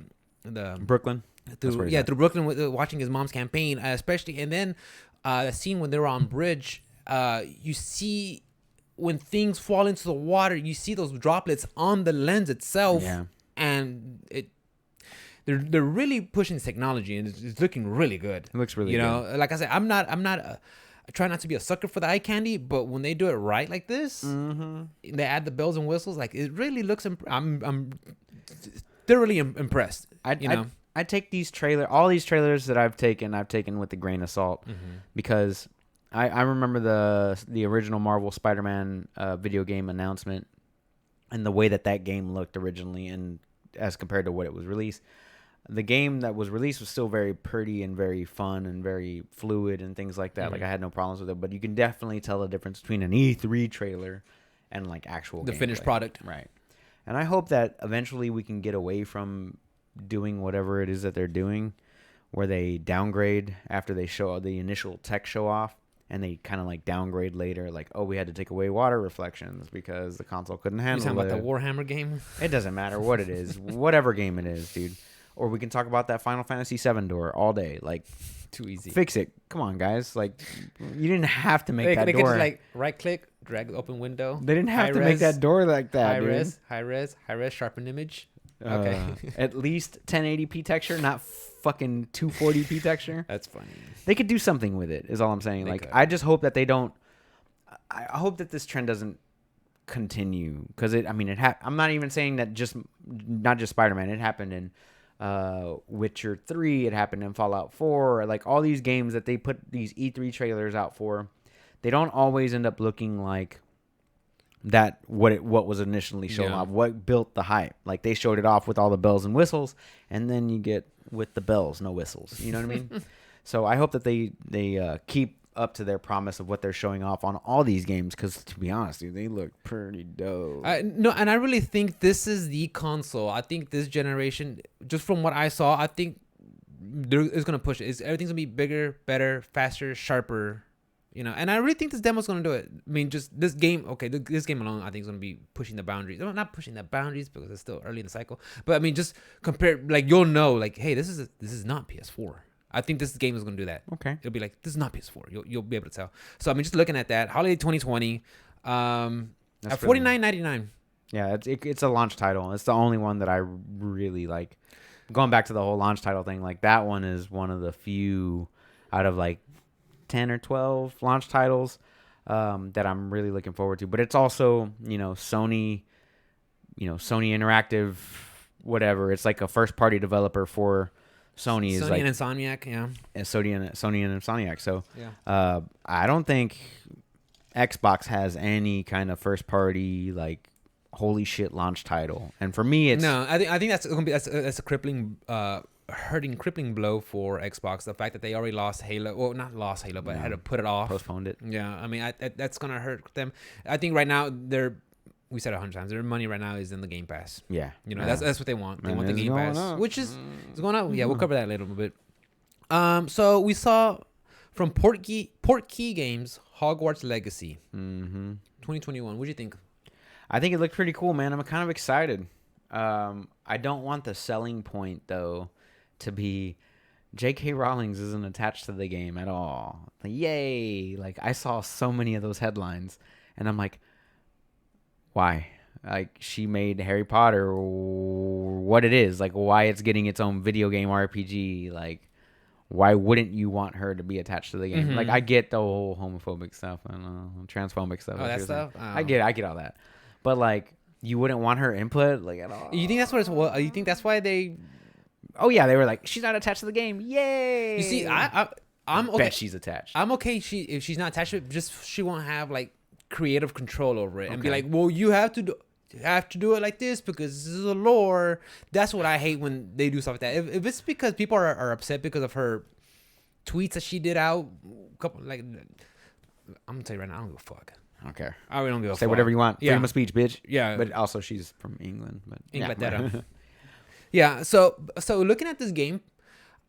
Brooklyn. Through Brooklyn, with watching his mom's campaign, especially, and then the scene when they were on bridge. You see when things fall into the water, you see those droplets on the lens itself. Yeah. And they're really pushing technology, and it's looking really good. It looks really good. Like I said, I try not to be a sucker for the eye candy, but when they do it right like this, they add the bells and whistles. Like, it really looks. I'm thoroughly impressed. I take all these trailers that I've taken with a grain of salt, because I remember the original Marvel Spider-Man video game announcement. And the way that game looked originally, and as compared to what it was released, the game that was released was still very pretty and very fun and very fluid and things like that. Like, I had no problems with it, but you can definitely tell the difference between an E3 trailer and, like, actual the finished product. Right. And I hope that eventually we can get away from doing whatever it is that they're doing, where they downgrade after they show the initial tech show off. And they kind of, like, downgrade later, like, oh, we had to take away water reflections because the console couldn't handle it. You talking about the Warhammer game? It doesn't matter what it is, whatever game it is, dude. Or we can talk about that Final Fantasy VII door all day. Like, too easy. Fix it. Come on, guys. Like, you didn't have to make that door. They could just, like, right click, drag the open window. They didn't have to make that door like that, high res, sharpen image. Okay. At least 1080p texture, not fucking 240p texture. That's funny. They could do something with it, is all I'm saying. I just hope that they don't. I hope that this trend doesn't continue because I'm not even saying that not just Spider-Man. It happened in Witcher 3. It happened in Fallout 4. Like all these games that they put these E3 trailers out for, they don't always end up looking like that what was initially shown off, what built the hype. Like they showed it off with all the bells and whistles, and then you get with the bells, no whistles. You know what I mean? So I hope that they keep up to their promise of what they're showing off on all these games, because to be honest, dude, they look pretty dope. No, and I really think this is the console. I think this generation, just from what I saw, I think it's gonna push it. Everything's gonna be bigger, better, faster, sharper. You know, and I really think this demo's gonna do it. I mean, just this game. Okay, this game alone, I think is gonna be pushing the boundaries. No, not pushing the boundaries because it's still early in the cycle. But I mean, just compare. Like you'll know, like, hey, this is not PS4. I think this game is going to do that. Okay. It'll be like, this is not PS4. You'll be able to tell. So, I mean, just looking at that, holiday 2020, at $49.99. Yeah, it's a launch title. It's the only one that I really like. Going back to the whole launch title thing, like that one is one of the few out of like 10 or 12 launch titles that I'm really looking forward to. But it's also, Sony Interactive, whatever. It's like a first-party developer for Sony is like and Insomniac, yeah. And Sony and Insomniac. So yeah. I don't think Xbox has any kind of first party like holy shit launch title. And for me, it's no. I think that's gonna be that's a crippling blow for Xbox. The fact that they already lost Halo, well, not lost Halo, but had to put it off, postponed it. Yeah, I mean, that's gonna hurt them. I think right now we said 100 times, their money right now is in the Game Pass. Yeah. That's what they want. They want the Game Pass, up. which is going up. Yeah, we'll cover that later a little bit. So we saw from Portkey Games, Hogwarts Legacy. 2021. What do you think? I think it looked pretty cool, man. I'm kind of excited. I don't want the selling point, though, to be J.K. Rowling isn't attached to the game at all. Like, yay. Like, I saw so many of those headlines, and I'm like, why? Like, she made Harry Potter what it is. Like, why it's getting its own video game RPG. Like, why wouldn't you want her to be attached to the game? Like, I get the whole homophobic stuff and transphobic stuff. Oh, that stuff? Oh. I get all that. But, like, you wouldn't want her input, like, at all. You think that's what it's... Well, you think that's why they... Oh, yeah. They were like, she's not attached to the game. Yay! You see, I'm okay. Bet she's attached. I'm okay if she's not attached to it, just she won't have, like, creative control over it and be like, well, you have to do it like this because this is a lore. That's what I hate when they do stuff like that. If it's because people are upset because of her tweets that she did out, I'm gonna tell you right now, I don't give a fuck. Okay, I really don't give a fuck. Say whatever you want. Yeah. Freedom of speech, bitch. Yeah, but also she's from England. But yeah. So looking at this game,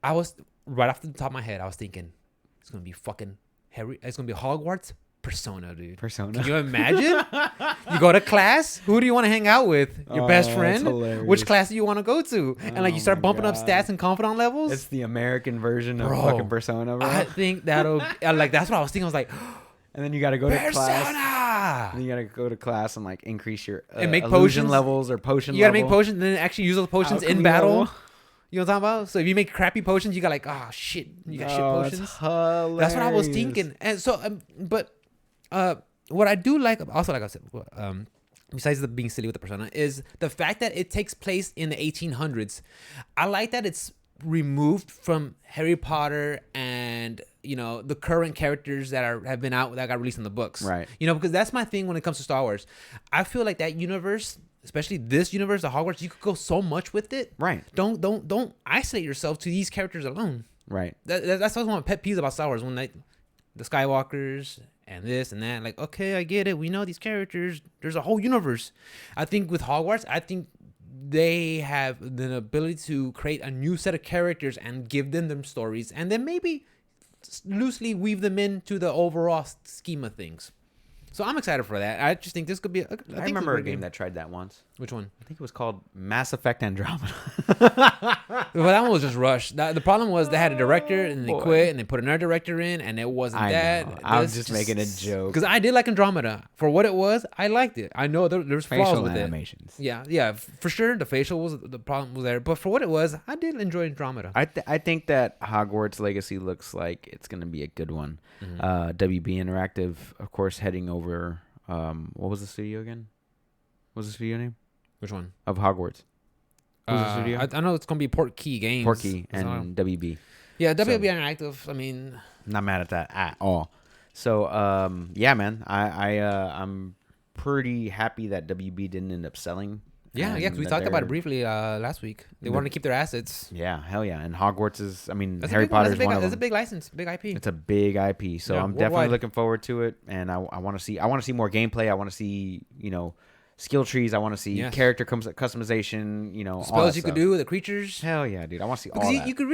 I was right off the top of my head, I was thinking it's gonna be fucking Harry. It's gonna be Hogwarts. Persona, dude. Persona. Can you imagine? You go to class. Who do you want to hang out with? Your best friend? Which class do you want to go to? And like you start bumping up stats and confidant levels. It's the American version of fucking Persona, bro. I think that'll like that's what I was thinking. I was like, and then you got to go to class. And you got to go to class and like increase your and make illusion potions levels or potion. You got to make potions and then actually use those potions in battle. Level. You know what I'm talking about? So if you make crappy potions, you got like, oh shit, you got shit potions. That's what I was thinking. And so, but. What I do like, also like I said, besides the being silly with the Persona, is the fact that it takes place in the 1800s. I like that it's removed from Harry Potter and the current characters that have been out that got released in the books. Right. Because that's my thing when it comes to Star Wars. I feel like that universe, especially this universe, the Hogwarts, you could go so much with it. Right. Don't isolate yourself to these characters alone. Right. That's one of my pet peeves about Star Wars when the Skywalkers. And this and that, like, okay, I get it. We know these characters. There's a whole universe. I think with Hogwarts, I think they have the ability to create a new set of characters and give them stories, and then maybe loosely weave them into the overall scheme of things. So I'm excited for that. I just think this could be. I remember a game that tried that once. Which one? I think it was called Mass Effect Andromeda. Well, that one was just rushed. The problem was they had a director and they quit and they put another director in and it wasn't that. I was just making a joke because I did like Andromeda for what it was. I liked it. I know there's flaws facial with animations. It. Yeah, for sure. The facial was the problem was there, but for what it was, I did enjoy Andromeda. I think that Hogwarts Legacy looks like it's gonna be a good one. WB Interactive, of course, heading over what was the studio again? What was the studio name Which one? of Hogwarts? Who's the studio? I know it's gonna be Portkey Games. Portkey and WB. Yeah, WB Interactive. I mean, not mad at that at all. So yeah, man, I'm pretty happy that WB didn't end up selling. Yeah, because we talked about it briefly last week. They wanted to keep their assets. Yeah, hell yeah. And Hogwarts is, I mean, That's Harry Potter is one of them. That's a big license, big IP. It's a big IP, so I'm definitely looking forward to it. And I want to see more gameplay. I want to see, skill trees. I want to see character customization. Spells all that you stuff. could do with the creatures. Hell yeah, dude! I want to see all that. That. You could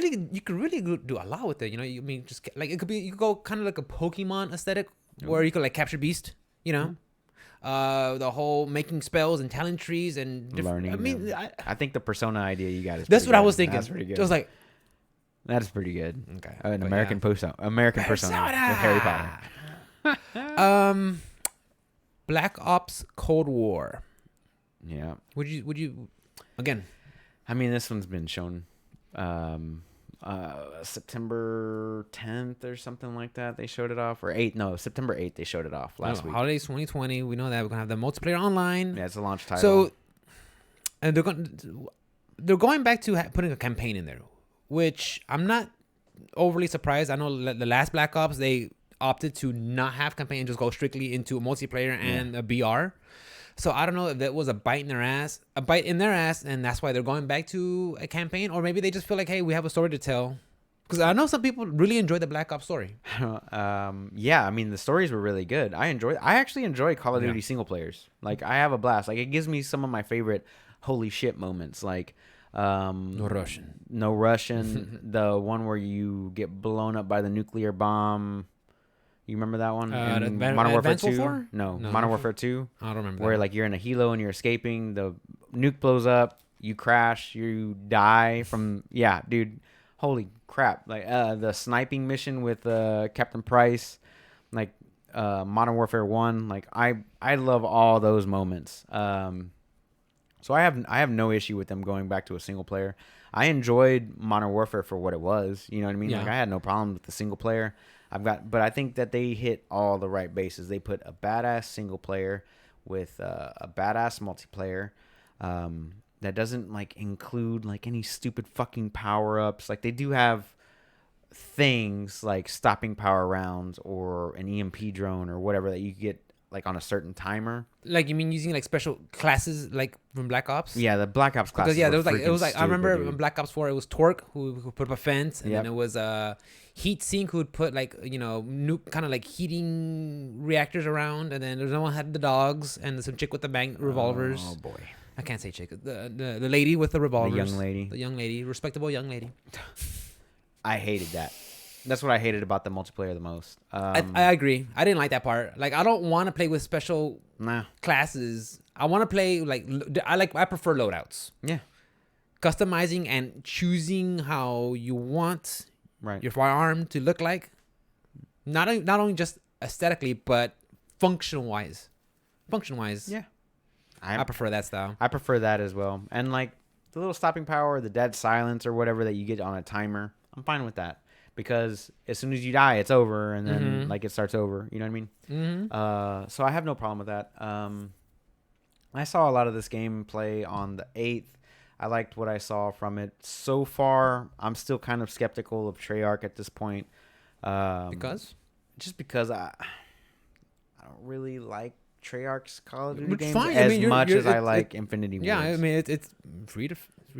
really do a lot with it. I mean, just like you could go kind of like a Pokemon aesthetic, where you could like capture beast. The whole making spells and talent trees and learning. I mean, I think the persona idea you got is. That's what good. I was thinking. That's pretty good. I was like, that is pretty good. Okay, an American persona with Harry Potter. Black Ops Cold War. Yeah. Would you again? I mean, this one's been shown. September 10th or something like that. They showed it off, or 8th. No, September 8th. They showed it off last week. Holidays 2020. We know that we're gonna have the multiplayer online. Yeah, it's a launch title. So, and they're going back to putting a campaign in there, which I'm not overly surprised. I know the last Black Ops they opted to not have campaign and just go strictly into a multiplayer and a BR. So I don't know if that was a bite in their ass, and that's why they're going back to a campaign, or maybe they just feel like, hey, we have a story to tell. Because I know some people really enjoy the Black Ops story. Yeah, I mean the stories were really good. I actually enjoy Call of Duty single players. Like I have a blast. Like it gives me some of my favorite holy shit moments. Like No Russian, the one where you get blown up by the nuclear bomb. You remember that one? Modern Warfare 2? No, Modern Warfare 2. I don't remember. Where like you're in a helo and you're escaping, the nuke blows up, you crash, you die from dude. Holy crap. Like the sniping mission with Captain Price, like Modern Warfare 1, like I love all those moments. So I have no issue with them going back to a single player. I enjoyed Modern Warfare for what it was, you know what I mean? Yeah. Like I had no problem with the single player. But I think that they hit all the right bases. They put a badass single player with a badass multiplayer that doesn't like include like any stupid fucking power ups. Like they do have things like stopping power rounds or an EMP drone or whatever that you get like on a certain timer. Like you mean using like special classes like from Black Ops? Yeah, the Black Ops classes. Because there was like I remember dude. in Black Ops 4 it was Torque who put up a fence, and then it was Heat Sink who would put like nuke kind of like heating reactors around, and then there's no one had the dogs and some chick with the revolvers. Oh boy, I can't say chick. The lady with the revolvers. The young lady, respectable young lady. I hated that. That's what I hated about the multiplayer the most. I agree. I didn't like that part. Like, I don't want to play with special classes. I want to play I prefer loadouts. Yeah. Customizing and choosing how you want your firearm to look like. Not only just aesthetically, but function wise. Yeah. I prefer that style. I prefer that as well. And like the little stopping power, the dead silence or whatever that you get on a timer, I'm fine with that. Because as soon as you die, it's over, and then like it starts over. You know what I mean? Mm-hmm. So I have no problem with that. I saw a lot of this game play on the 8th. I liked what I saw from it. So far, I'm still kind of skeptical of Treyarch at this point. Because I don't really like Treyarch's Call of Duty games fine. as much as I like Infinity Wars. Yeah, I mean it's free to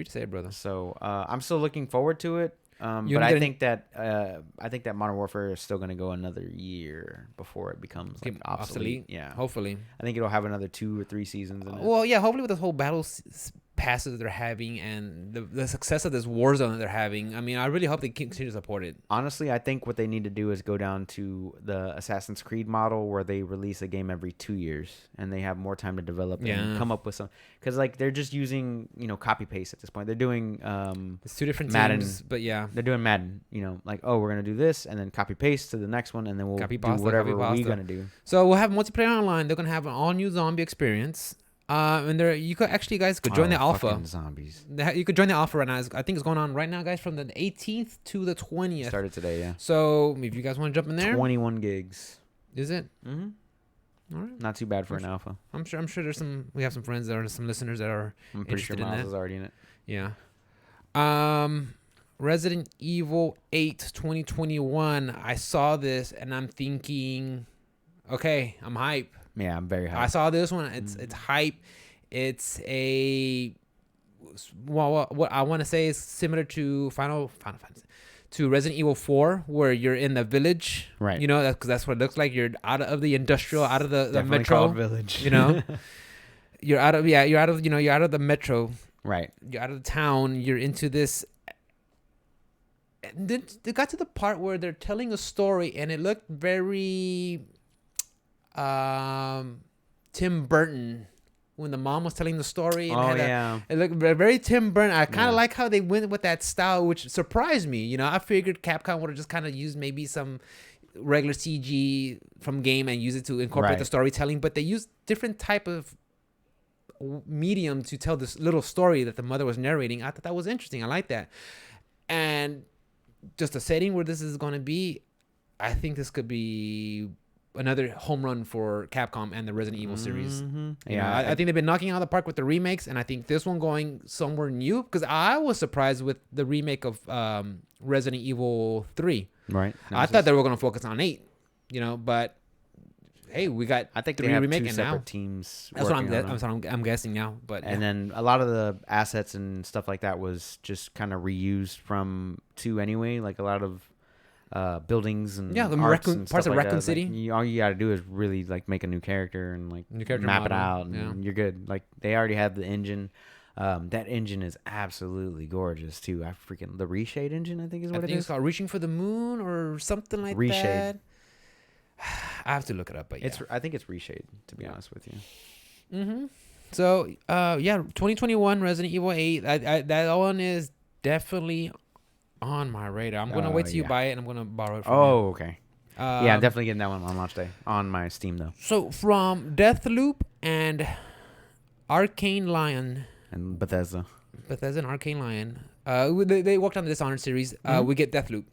say it, brother. So I'm still looking forward to it. But I think that Modern Warfare is still going to go another year before it becomes like, obsolete. Yeah, hopefully. I think it'll have another 2 or 3 seasons in it. Well, yeah, hopefully with this whole battle passes that they're having and the success of this Warzone that they're having. I mean, I really hope they continue to support it. Honestly, I think what they need to do is go down to the Assassin's Creed model where they release a game every 2 years and they have more time to develop and come up with some. Because like they're just using copy paste at this point. They're doing it's 2 different Madden, teams, but yeah, they're doing Madden. Like we're gonna do this and then copy paste to the next one and then we'll do whatever we're gonna do. So we'll have multiplayer online. They're gonna have an all new zombie experience. And you guys could join the alpha. Zombies. You could join the alpha right now. I think it's going on right now, guys, from the 18th to the 20th. Started today, yeah. So if you guys want to jump in there, 21 gigs. Is it? Mm-hmm. All right. Not too bad for an alpha. I'm sure we have some friends that are some listeners that are I'm pretty sure interested in Miles that. is already in it. Yeah. Resident Evil 8 2021. I saw this and I'm thinking, okay, I'm hype. Yeah, I'm very hyped. I saw this one. It's hype. It's what I want to say is similar to Final Fantasy, to Resident Evil 4, where you're in the village, right? You know, because that's what it looks like. You're out of the industrial, out of the metro called village. You know, you're out of the metro, right? You're out of the town. You're into this. And then they got to the part where they're telling a story, and it looked very Tim Burton. When the mom was telling the story, and it looked very Tim Burton. I kind of like how they went with that style, which surprised me. You know, I figured Capcom would have just kind of used maybe some regular CG from game and use it to incorporate the storytelling, but they used different type of medium to tell this little story that the mother was narrating. I thought that was interesting. I like that, and just the setting where this is going to be, I think this could be another home run for Capcom and the Resident Evil series. I think they've been knocking out of the park with the remakes, and I think this one going somewhere new, because I was surprised with the remake of Resident Evil 3. Right. I thought they were going to focus on 8, you know, but hey, we got I think 3 they have remaking 2 separate now. teams. That's what I'm guessing now. But and then a lot of the assets and stuff like that was just kind of reused from 2 anyway, like a lot of buildings and the parts of Raccoon City. Like, all you got to do is really like make a new character and like map it out, and you're good. Like they already have the engine. That engine is absolutely gorgeous too. The Reshade engine, I think is what it is. It's called Reaching for the Moon or something like Reshade. that. I have to look it up, but yeah. I think it's Reshade, to be honest with you. So 2021 Resident Evil 8. That one is definitely on my radar. I'm gonna wait till you buy it, and I'm gonna borrow it from you. Okay. Yeah, I'm definitely getting that one on launch day on my Steam though. So from Deathloop and Arcane Lion and Bethesda and Arcane Lion, they worked on the Dishonored series. We get Deathloop.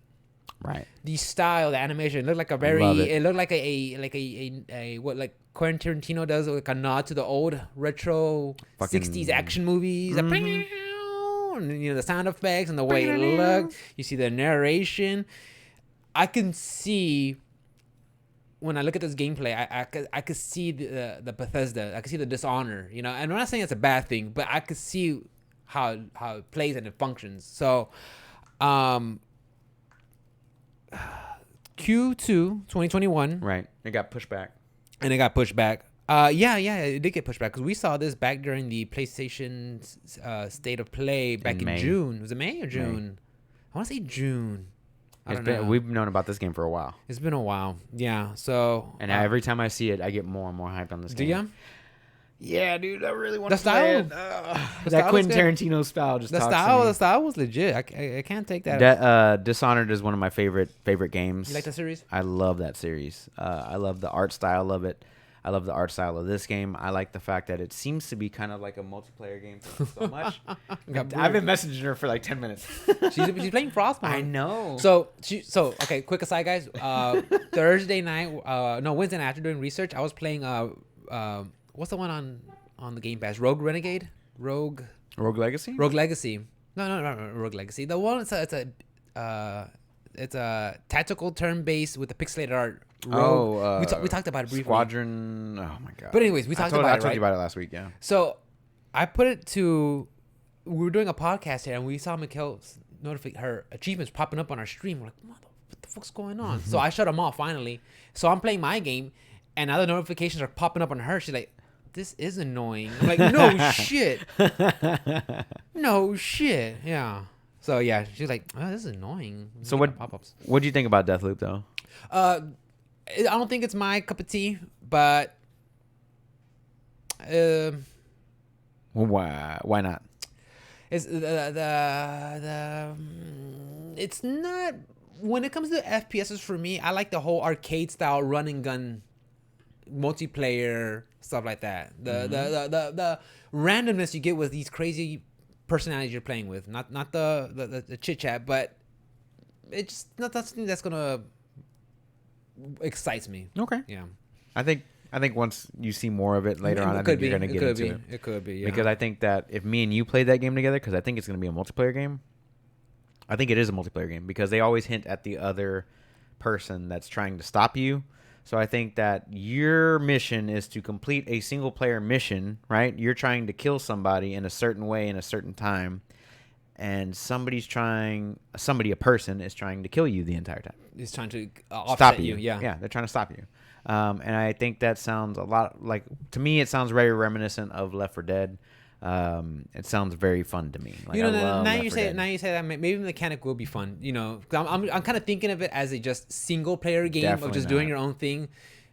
Right. The style, the animation, it looked like it looked like a what like Quentin Tarantino does, like a nod to the old retro 60s action movies. And, you know, the sound effects and the way it looked. You see the narration. I can see when I look at this gameplay, I could see the Bethesda. I could see the Dishonor, you know. And I'm not saying it's a bad thing, but I could see how it plays and it functions. So, Q2 2021. Right. It got pushed back. And it got pushed back. It did get pushed back because we saw this back during the PlayStation State of Play back in June. Was it May or June? May. I want to say June. We've known about this game for a while. It's been a while. Yeah. So. And every time I see it, I get more and more hyped on this game. Do you? Yeah, dude. I really want to play it. That Quentin Tarantino style just talks to me. The style was legit. I can't take that. Dishonored is one of my favorite games. You like the series? I love that series. I love the art style of it. I love the art style of this game. I like the fact that it seems to be kind of like a multiplayer game so much. I've been messaging her for like 10 minutes. She's playing Frostpunk. I know. So okay, quick aside, guys. Wednesday night after doing research, I was playing what's the one on the Game Pass? Rogue Legacy? Rogue Legacy. No, Rogue Legacy. The one it's a tactical turn-based with the pixelated art. We talked about it briefly. Squadron. Oh my god. But anyways, I told you about it last week. Yeah. So I put it to. We were doing a podcast here, and we saw Mikkel's her achievements popping up on our stream. We're like, what the fuck's going on? So I shut them off finally. So I'm playing my game, and other notifications are popping up on her. She's like, "This is annoying." I'm like, no shit. No shit. Yeah. So yeah, she's like, "Oh, this is annoying." So what do you think about Deathloop though? I don't think it's my cup of tea, but why not? It's it's not when it comes to FPSs for me. I like the whole arcade style run and gun multiplayer stuff like that. The randomness you get with these crazy personalities you're playing with, not the chit chat, but it's not something that's gonna excites me. Okay. Yeah. I think I think once you see more of it later on, I think you're going to get into it. It could be, yeah. Because I think that if me and you played that game together, because I think it's going to be a multiplayer game. I think it is a multiplayer game because they always hint at the other person that's trying to stop you. So I think that your mission is to complete a single player mission, right? You're trying to kill somebody in a certain way in a certain time. And a person is trying to kill you the entire time. He's trying to stop you. Yeah. Yeah, they're trying to stop you. And I think that sounds a lot like, to me, it sounds very reminiscent of Left 4 Dead. It sounds very fun to me. Like, you know, I love now Left you 4 say Dead. that maybe the mechanic will be fun. You know, 'cause I'm kind of thinking of it as a just single player game Definitely of just not. doing your own thing.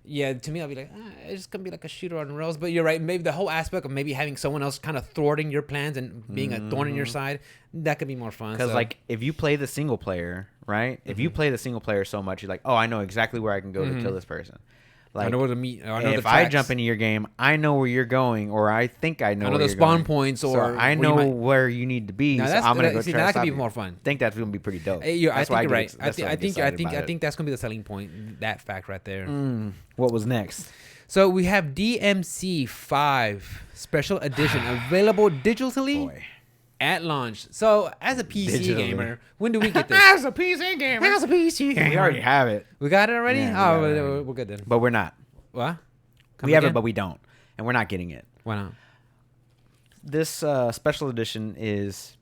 Yeah, to me, I'll be like, it's just gonna be like a shooter on rails. But you're right. Maybe the whole aspect of maybe having someone else kind of thwarting your plans and being a thorn in your side, that could be more fun. Because like if you play the single player, right? If you play the single player so much, you're like, oh, I know exactly where I can go to kill this person. Like, I know where to meet. I know if I jump into your game, I know where you're going, or I think I know. I know where the you're spawn going. points, So or I know where you need to be. Now So that's I'm gonna go see, try that to could stop be you. more fun. I think that's gonna be pretty dope. I That's why think you're right. that's why I get excited about I it. think that's gonna be the selling point. That fact right there. What was next? So we have DMC 5 Special Edition available digitally Boy. at launch. So as a PC Digitally. gamer, when do we get this? As a PC gamer. As a PC gamer. We already have it, We got it already? Yeah, we Oh, got it we're, already. we're good then. but we're not. What? Come We have again? it, but we don't, and we're not getting it. Why not? This special edition is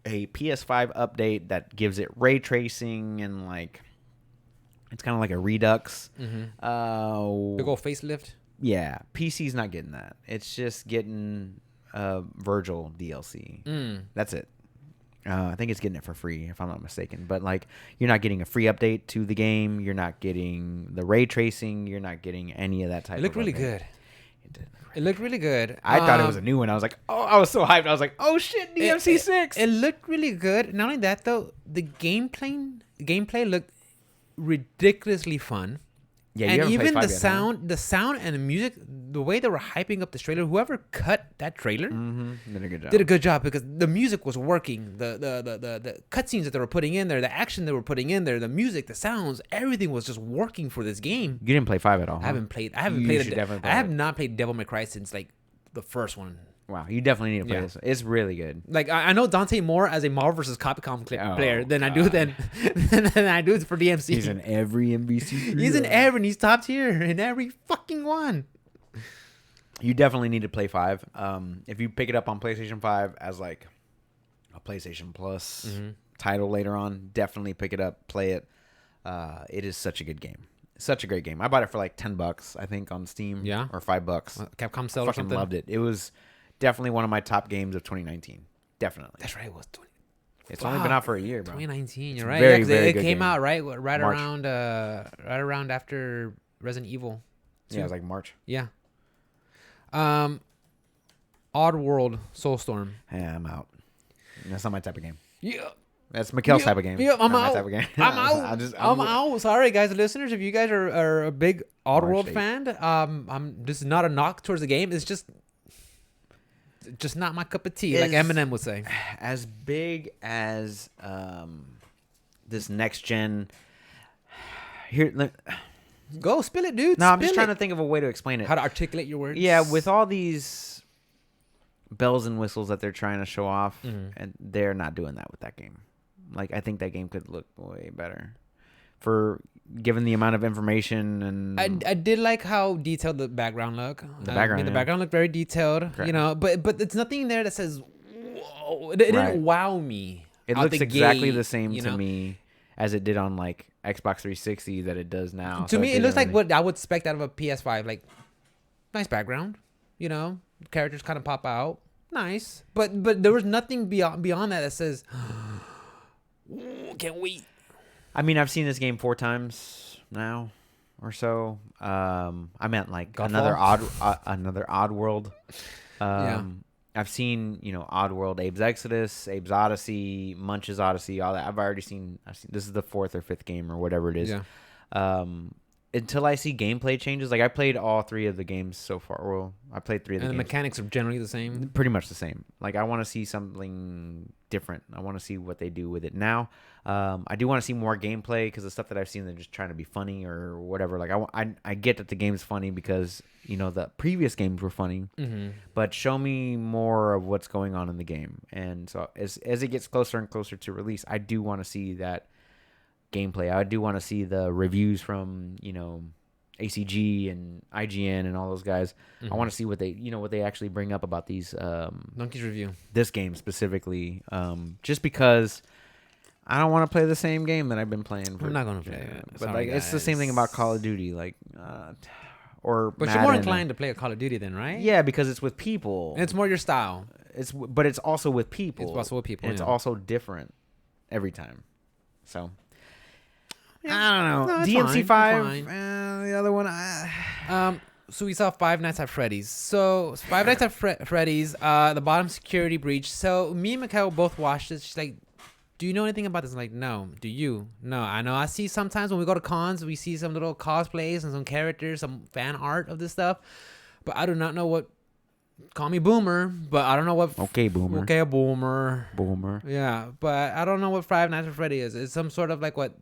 a PS5 update that gives it ray tracing and like it's kind of like a Redux. Big old facelift. Yeah, PC's not getting that. It's just getting Virgil DLC. That's it. I think it's getting it for free, if I'm not mistaken. But like, you're not getting a free update to the game. You're not getting the ray tracing. You're not getting any of that type. It looked of really update. good. It did. It looked really good. I thought it was a new one. I was like, oh, I was so hyped. I was like, oh shit, DMC6. It looked really good. Not only that though, the gameplay looked ridiculously fun. Yeah, you and haven't played even 5 the yet, sound, the sound and the music, the way they were hyping up this trailer, whoever cut that trailer Did a good job. did a good job because the music was working. The cutscenes that they were putting in there, the action they were putting in there, the music, the sounds, everything was just working for this game. You didn't play 5 at all. Huh? I haven't played. You should definitely play I have it. not played Devil May Cry since like the first one. Wow, you definitely need to play Yeah. this. It's really good. Like I know Dante more as a Marvel vs. Capcom player than I do God. than I do for DMC. He's in every MVC. He's in every, and he's top tier in every fucking one. You definitely need to play 5. If you pick it up on PlayStation 5 as like a PlayStation Plus title later on, definitely pick it up, play it. It is such a good game. Such a great game. I bought it for like $10, I think, on Steam. Yeah. Or $5. Capcom I sell or fucking something. loved it. It was definitely one of my top games of 2019. Definitely. That's right. It was 20, It's only been out for a year, bro. 2019. You're It's right. very, Yeah, 'cause very it good came game. out right March. around after Resident Evil. Yeah, it was like March. Yeah. Oddworld Soulstorm. Yeah, I'm out. That's not my type of game. Yeah. That's Mikkel's type of game. Yeah, I'm Not my out. type of game. I'm out. I'm out. Sorry, guys, listeners. If you guys are a big Oddworld March fan, this is not a knock towards the game. It's just not my cup of tea, like Is- Eminem would say. As big as this next gen. Go spill it, dude. No, I'm just Spill trying to think of a way to explain it. how to articulate your words. Yeah, with all these bells and whistles that they're trying to show off, and they're not doing that with that game. Like, I think that game could look way better for given the amount of information and I did like how detailed the background looked. The background, the yeah. background looked very detailed. Correct. You know, but it's nothing there that says, "Whoa!" It didn't Right. wow me. it out looks the exactly gate, the same you to know? me as it did on like Xbox 360 that it does now. To So me, it didn't looks like really- what I would expect out of a PS5. Like, nice background. You know, characters kind of pop out. Nice, but there was nothing beyond that says, "Ooh, can't wait." I mean, I've seen this game 4 times now or so. I meant like Godfall? another odd world. Yeah. I've seen, Oddworld, Abe's Exodus, Abe's Odyssey, Munch's Odyssey, all that. I've seen this is the 4th or 5th game or whatever it is. Yeah. Until I see gameplay changes, like I played all 3 of the games so far. Well, I played 3 of the And the games. mechanics are generally the same. Pretty much the same. Like I want to see something different. I want to see what they do with it now. I do want to see more gameplay because the stuff that I've seen, they're just trying to be funny or whatever. Like I get that the game's funny because the previous games were funny, but show me more of what's going on in the game. And so as it gets closer and closer to release, I do want to see that gameplay. I do want to see the reviews from ACG and IGN and all those guys. I want to see what they actually bring up about these Donkey's review. This game specifically, just because I don't want to play the same game that I've been playing. I'm not gonna play it. But Sorry, like it's the same thing about Call of Duty, or But Madden. you're more inclined to play a Call of Duty then, right? Yeah, because it's with people. And it's more your style. But it's also with people. It's also with people. And it's also different every time. So Yeah. I don't know. No, it's DMC fine. 5. The other one. So we saw Five Nights at Freddy's. So Five Nights at Freddy's, the bottom security breach. So me and Mikhail both watched it. She's like, "Do you know anything about this?" I'm like, "No." "Do you?" "No." "I know. I see sometimes when we go to cons, we see some little cosplays and some characters, some fan art of this stuff, but I do not know what." Call me Boomer, but I don't know what. Okay, Boomer. Okay, Boomer. Boomer. Yeah, but I don't know what Five Nights at Freddy is. It's some sort of like what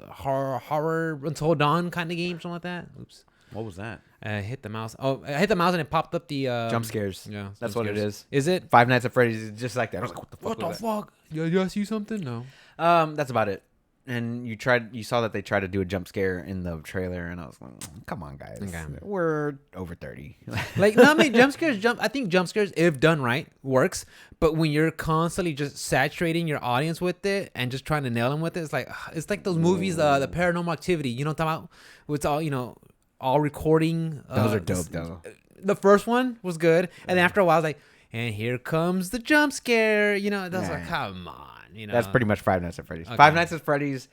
horror Until Dawn kind of game, something like that. Oops. What was that? Hit the mouse. Oh, I hit the mouse and it popped up the Jump scares. Yeah, That's jump what it scares. is. Is it? Five Nights at Freddy's is just like that. I was like, what the fuck? What the was fuck? Yeah, I see something? No. that? That's about it. And you saw that they tried to do a jump scare in the trailer, and I was like, come on, guys. Okay. We're over 30. Like, no, I mean, I think jump scares, if done right, works. But when you're constantly just saturating your audience with it and just trying to nail them with it, it's like those movies, the Paranormal Activity. You know what I'm talking about? It's all, all recording. Those are dope, though. The first one was good. And then after a while, I was like, and here comes the jump scare. That's like, come on. That's pretty much Five Nights at Freddy's. Okay. Five Nights at Freddy's,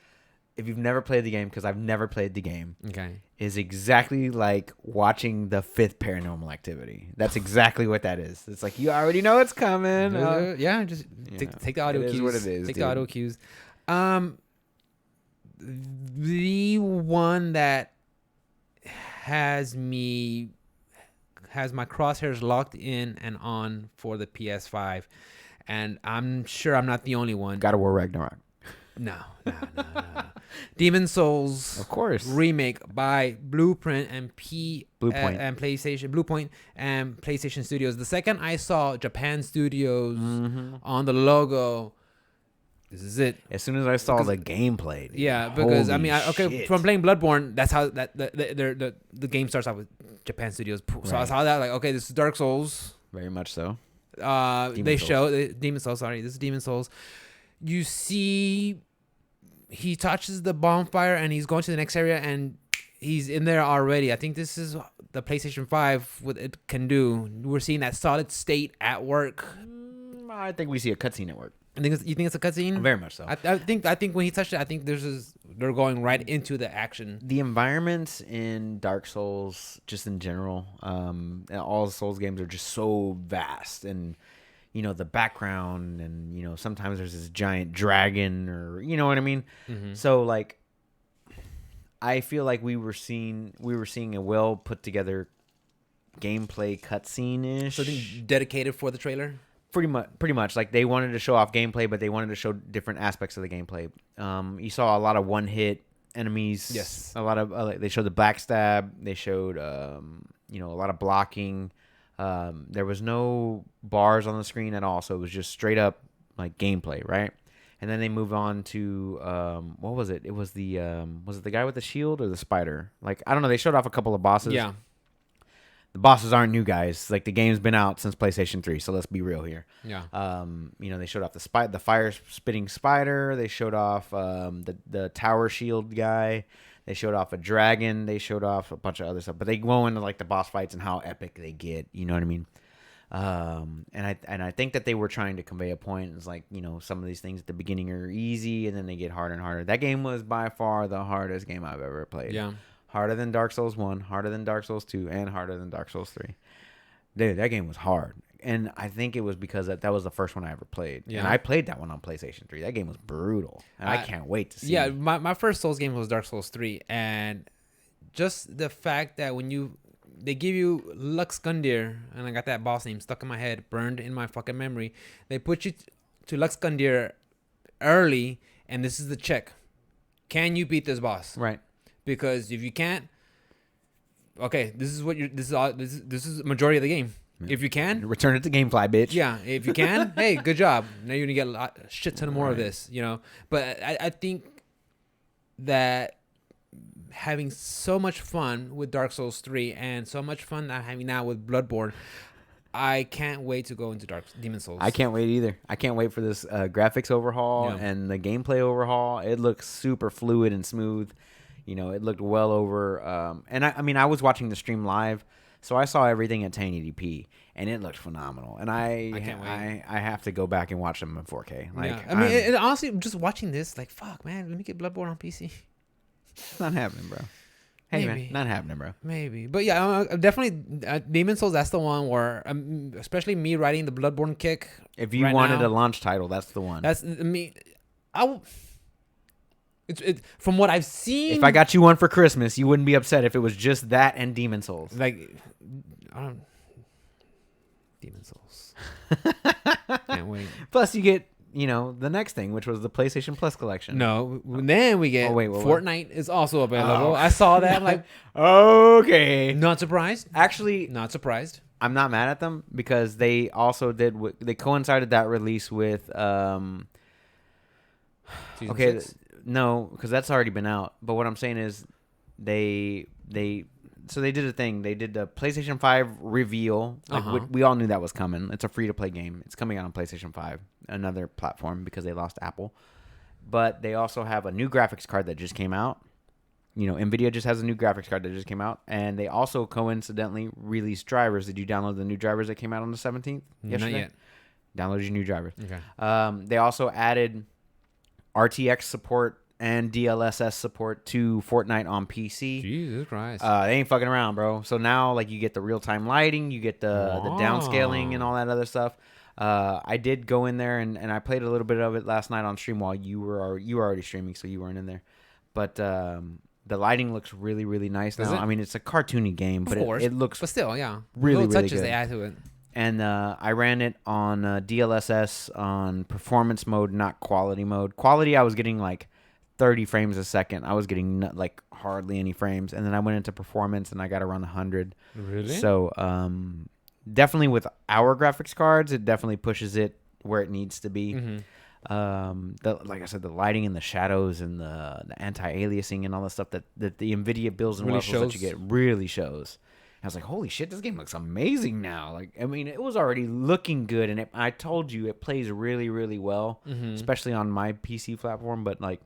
if you've never played the game, because I've never played the game, Okay. is exactly like watching the fifth Paranormal Activity. That's exactly what that is. It's like you already know it's coming. Yeah, just take the audio it cues. is what it is. Take dude. the audio cues. The one that has my crosshairs locked in and on for the PS5, and I'm sure I'm not the only one. God of War Ragnarok. No. Demon Souls, Of course. remake by Blueprint and Bluepoint. and Bluepoint and PlayStation Studios. The second I saw Japan Studios on the logo, this is it. As soon as I saw the gameplay. Dude, Yeah, because holy shit. from playing Bloodborne, that's how the game starts off with Japan Studios. So I Right. saw that like, okay, this is Dark Souls. Very much so. They show Demon Souls. Sorry, this is Demon Souls. You see, he touches the bonfire and he's going to the next area and he's in there already. I think this is the PlayStation 5 what it can do. We're seeing that solid state at work. I think we see a cutscene at work. You think it's a cutscene? Very much so. I think when he touched it, I think they're going right into the action. The environments in Dark Souls, just in general, and all the Souls games are just so vast, and the background, and sometimes there's this giant dragon, or you know what I mean. Mm-hmm. So like, I feel like we were seeing a well put together gameplay cutscene ish. So I think dedicated for the trailer. Pretty much. Like they wanted to show off gameplay, but they wanted to show different aspects of the gameplay. You saw a lot of one-hit enemies. Yes. A lot of they showed the backstab. They showed a lot of blocking. There was no bars on the screen at all, so it was just straight up like gameplay, right? And then they move on to what was it? It was was it the guy with the shield or the spider? Like I don't know. They showed off a couple of bosses. Yeah. The bosses aren't new guys. Like the game's been out since PlayStation 3, so let's be real here. Yeah. They showed off the fire spitting spider. They showed off the tower shield guy. They showed off a dragon. They showed off a bunch of other stuff. But they go into like the boss fights and how epic they get. You know what I mean? And I think that they were trying to convey a point. It's like some of these things at the beginning are easy and then they get harder and harder. That game was by far the hardest game I've ever played. Yeah. Harder than Dark Souls 1, harder than Dark Souls 2, and harder than Dark Souls 3. Dude, that game was hard. And I think it was because that was the first one I ever played. Yeah. And I played that one on PlayStation 3. That game was brutal. And I can't wait to see Yeah, it. my first Souls game was Dark Souls 3. And just the fact that when they give you Lux Gundyr, and I got that boss name stuck in my head, burned in my fucking memory. They put you to Luxgundir early, and this is the check. Can you beat this boss? Right. Because if you can't, okay, this is what you're. This is the majority of the game. Yeah. If you can, Return it to GameFly, bitch. yeah. If you can, hey, good job. Now you're gonna get a shit ton more of this, you know. But I think that having so much fun with Dark Souls 3 and so much fun that I'm having now with Bloodborne, I can't wait to go into Demon Souls. I can't wait either. I can't wait for this graphics overhaul and the gameplay overhaul. It looks super fluid and smooth. You know, it looked well over. And I mean, I was watching the stream live, so I saw everything at 1080p, and it looked phenomenal. And I can't wait. I have to go back and watch them in 4K. Like, yeah. I mean, honestly, just watching this, like, fuck, man, let me get Bloodborne on PC. It's not happening, bro. Hey, Maybe. man, not happening, bro. Maybe. But yeah, definitely Demon Souls, that's the one where, especially me riding the Bloodborne kick. If you right wanted now, a launch title, that's the one. that's, I mean, it's from what I've seen. If I got you one for Christmas, you wouldn't be upset if it was just that and Demon Souls. Like, Demon Souls. Can't wait. Plus, you get, you know, the next thing, which was the PlayStation Plus collection. No, then we get Fortnite is also available. Oh. I saw that. I'm like, okay. not surprised. Actually, Not surprised. I'm not mad at them because they also did. They coincided that release with. Season Okay, 6? no, because that's already been out. But what I'm saying is, they did a thing. They did the PlayStation 5 reveal. Like we all knew that was coming. It's a free to play game. It's coming out on PlayStation 5, another platform because they lost Apple. But they also have a new graphics card that just came out. You know, NVIDIA just has a new graphics card that just came out, and they also coincidentally released drivers. Did you download the new drivers that came out on the 17th? Not yet. Download your new drivers. Okay. They also added RTX support and DLSS support to Fortnite on PC. Jesus Christ. They ain't fucking around, bro. So now, like, you get the real-time lighting, you get the downscaling and all that other stuff. I did go in there and I played a little bit of it last night on stream while you were already streaming, so you weren't in there. But the lighting looks really, really nice now. I mean, it's a cartoony game, but it looks but still, yeah, really, little really touches good. they add to it. And I ran it on DLSS on performance mode, not quality mode. Quality, I was getting like 30 frames a second. I was getting like hardly any frames. And then I went into performance and I got around 100. Really? So definitely with our graphics cards, it definitely pushes it where it needs to be. Like I said, the lighting and the shadows and the anti-aliasing and all the stuff that the NVIDIA bills and Really whistles that shows. you get really shows. I was like, holy shit, this game looks amazing now. Like, I mean, it was already looking good, and I told you it plays really, really well, especially on my PC platform. But like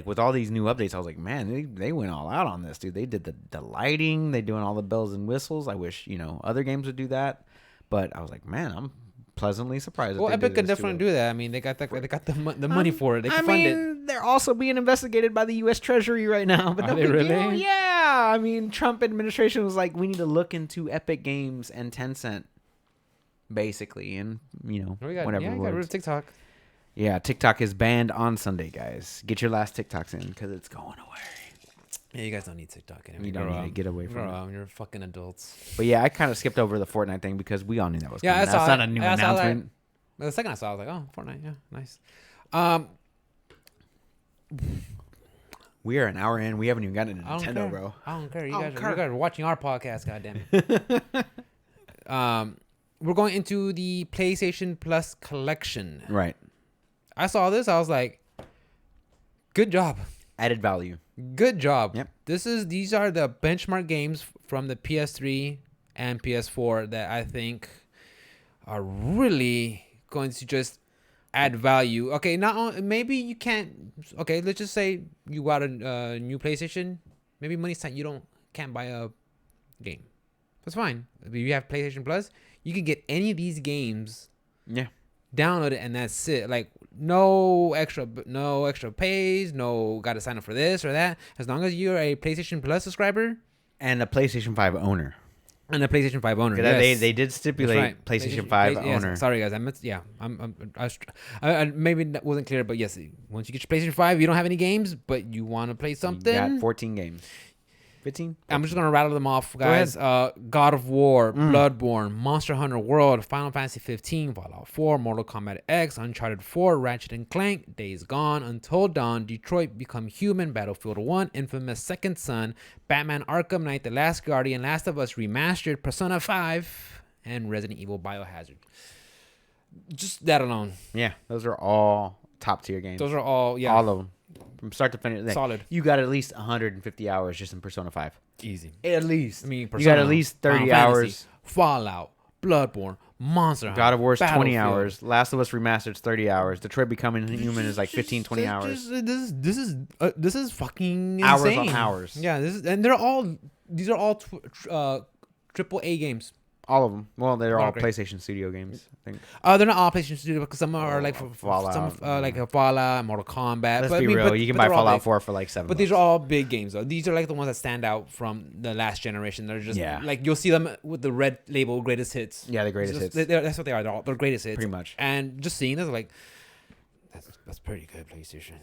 with all these new updates, I was like, man, they went all out on this, dude. They did the lighting, they doing all the bells and whistles. I wish, you know, other games would do that, but I was like, man, I'm pleasantly surprised. Well, Epic could definitely do that. I mean, they got the money for it. They can fund it. They're also being investigated by the U.S. Treasury right now. But Are they really? Yeah. I mean, Trump administration was like, we need to look into Epic Games and Tencent, basically, and you know, whatever. Yeah, got rid of TikTok. Yeah, TikTok is banned on Sunday, guys. Get your last TikToks in because it's going away. Yeah, you guys don't need TikTok anymore. You don't need to get away from it. You're fucking adults. But yeah, I kind of skipped over the Fortnite thing because we all knew that was Yeah, coming. I saw That's not it. a new I saw that. announcement. But the second I saw it, I was like, oh, Fortnite. Yeah, nice. We are an hour in. We haven't even gotten into I don't Nintendo, care. bro. I don't care. You I guys, don't care. you guys are watching our podcast, goddammit. We're going into the PlayStation Plus collection. Right. I saw this. I was like, good job. Added value. Good job. Yep. These are the benchmark games from the PS3 and PS4 that I think are really going to just add value. Okay, maybe you can't. Okay, let's just say you got a new PlayStation. Maybe money's tight. You can't buy a game. That's fine. If you have PlayStation Plus, you can get any of these games. Yeah. Download it and that's it. Like no extra pays. No, got to sign up for this or that. As long as you're a PlayStation Plus subscriber And a PlayStation 5 owner. and a PlayStation 5 owner. Yes. Yes. They did stipulate Right. PlayStation 5 yes. owner. Sorry guys, I meant I maybe that wasn't clear, but yes, once you get your PlayStation 5, you don't have any games, but you want to play something. You got 14 games. 15? I'm just gonna rattle them off, guys. God of War, Bloodborne, Monster Hunter World, Final Fantasy 15, Fallout 4, Mortal Kombat X, Uncharted 4, Ratchet and Clank, Days Gone, Until Dawn, Detroit Become Human, Battlefield 1, Infamous Second Son, Batman Arkham Knight, The Last Guardian, Last of Us Remastered, Persona 5, and Resident Evil Biohazard. Just that alone. Yeah, those are all top tier games. Those are all, yeah. All of them. From start to finish. Solid. You got at least 150 hours just in Persona 5. Easy. At least. I mean, you got at least 30 hours. Fallout, Bloodborne, Monster Hunter, God of War is 20 Battlefield. hours. Last of Us Remastered is 30 hours. Detroit Becoming Human is like 15, 20 hours. This is fucking Hours insane. on hours. Yeah, these are all triple A games. All of them. Well, they're all great. PlayStation Studio games, I think. They're not all PlayStation Studio because some are like Fallout. some like Fallout, Mortal Kombat. Let's but, be I mean, real. but, You can but buy they're all Fallout big. 4 for like $7. But these are all big games though. These are like the ones that stand out from the last generation. They're just like you'll see them with the red label greatest hits. Yeah, the greatest hits. That's what they are. They're greatest hits. Pretty much. And just seeing this, like, that's pretty good, PlayStation.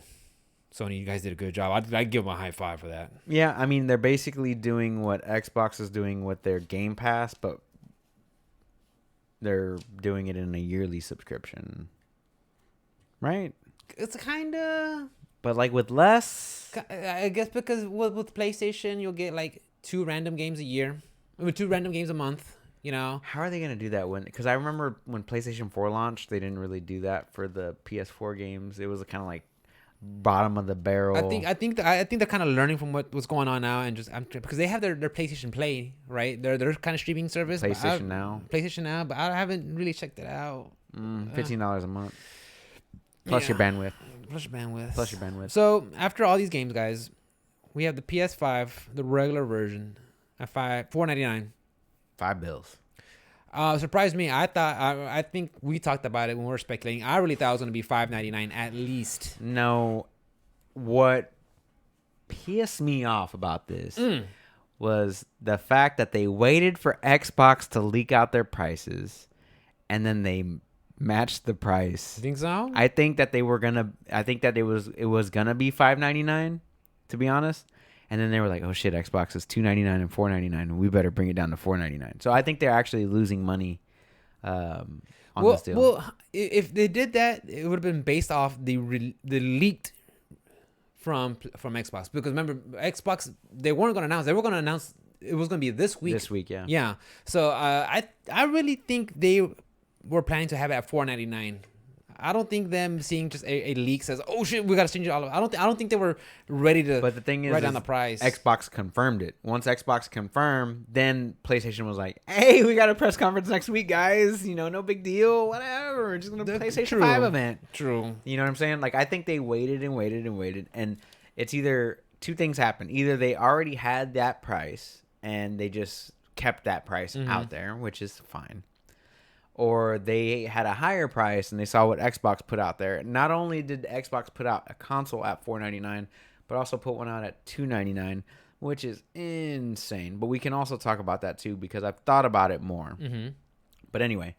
Sony, you guys did a good job. I'd give them a high five for that. Yeah, I mean, they're basically doing what Xbox is doing with their Game Pass, but they're doing it in a yearly subscription. Right? It's kind of... But like with less... I guess because with PlayStation, you'll get like 2 random games a year. I mean, 2 random games a month, you know? How are they going to do that? Because I remember when PlayStation 4 launched, they didn't really do that for the PS4 games. It was kind of like bottom of the barrel. I think they're kind of learning from what's going on now, and just because they have their PlayStation Play, right? Their kind of streaming service. PlayStation Now, but I haven't really checked it out. $15 a month plus your bandwidth. Plus your bandwidth. So after all these games, guys, we have the PS5, the regular version, at $4.99. $5. Surprised me. I think we talked about it when we were speculating. I really thought it was gonna be $5.99 at least. No, what pissed me off about this was the fact that they waited for Xbox to leak out their prices, and then they matched the price. You think so? I think that they were gonna. I think that it was gonna be $5.99, to be honest. And then they were like, "Oh shit, Xbox is $2.99 and $4.99. We better bring it down to $4.99." So I think they're actually losing money on this deal. Well, if they did that, it would have been based off the leaked from Xbox. Because remember, Xbox, they weren't going to announce. They were going to announce it was going to be this week. This week, yeah. Yeah. So I really think they were planning to have it at $4.99. I don't think them seeing just a leak says, "Oh shit, we got to change it all." I don't think they were ready to. But the thing is, write down the price. Xbox confirmed it. Once Xbox confirmed, then PlayStation was like, "Hey, we got a press conference next week, guys. You know, no big deal. Whatever. We're just gonna PlayStation 5 event." True. You know what I'm saying? Like, I think they waited, and it's either 2 things happened. Either they already had that price and they just kept that price out there, which is fine. Or they had a higher price and they saw what Xbox put out there. Not only did Xbox put out a console at $4.99, but also put one out at $2.99, which is insane. But we can also talk about that too, because I've thought about it more. But anyway,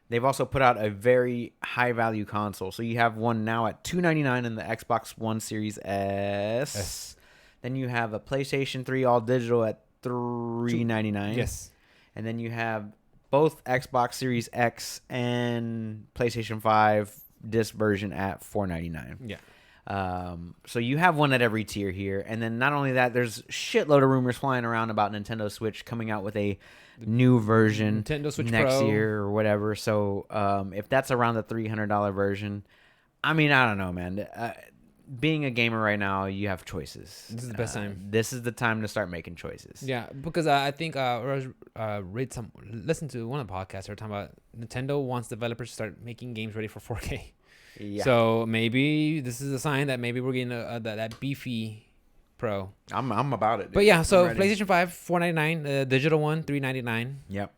they've also put out a very high value console. So you have one now at $2.99 in the Xbox One Series S. Then you have a PlayStation 3 all digital at $3.99. Yes. And then you have both Xbox Series X and PlayStation 5 disc version at $4.99. Yeah. So you have one at every tier here. And then not only that, there's shitload of rumors flying around about Nintendo Switch coming out with a new version Nintendo Switch next Pro. year or whatever. So if that's around the $300 version, I mean, I don't know, man. Being a gamer right now, you have choices. This is the best time. This is the time to start making choices. Yeah, because I think listen to one of the podcasts. They're talking about Nintendo wants developers to start making games ready for 4K. Yeah. So maybe this is a sign that maybe we're getting that beefy Pro. I'm about it, dude. But yeah, so PlayStation 5 $4.99, digital one $3.99. Yep.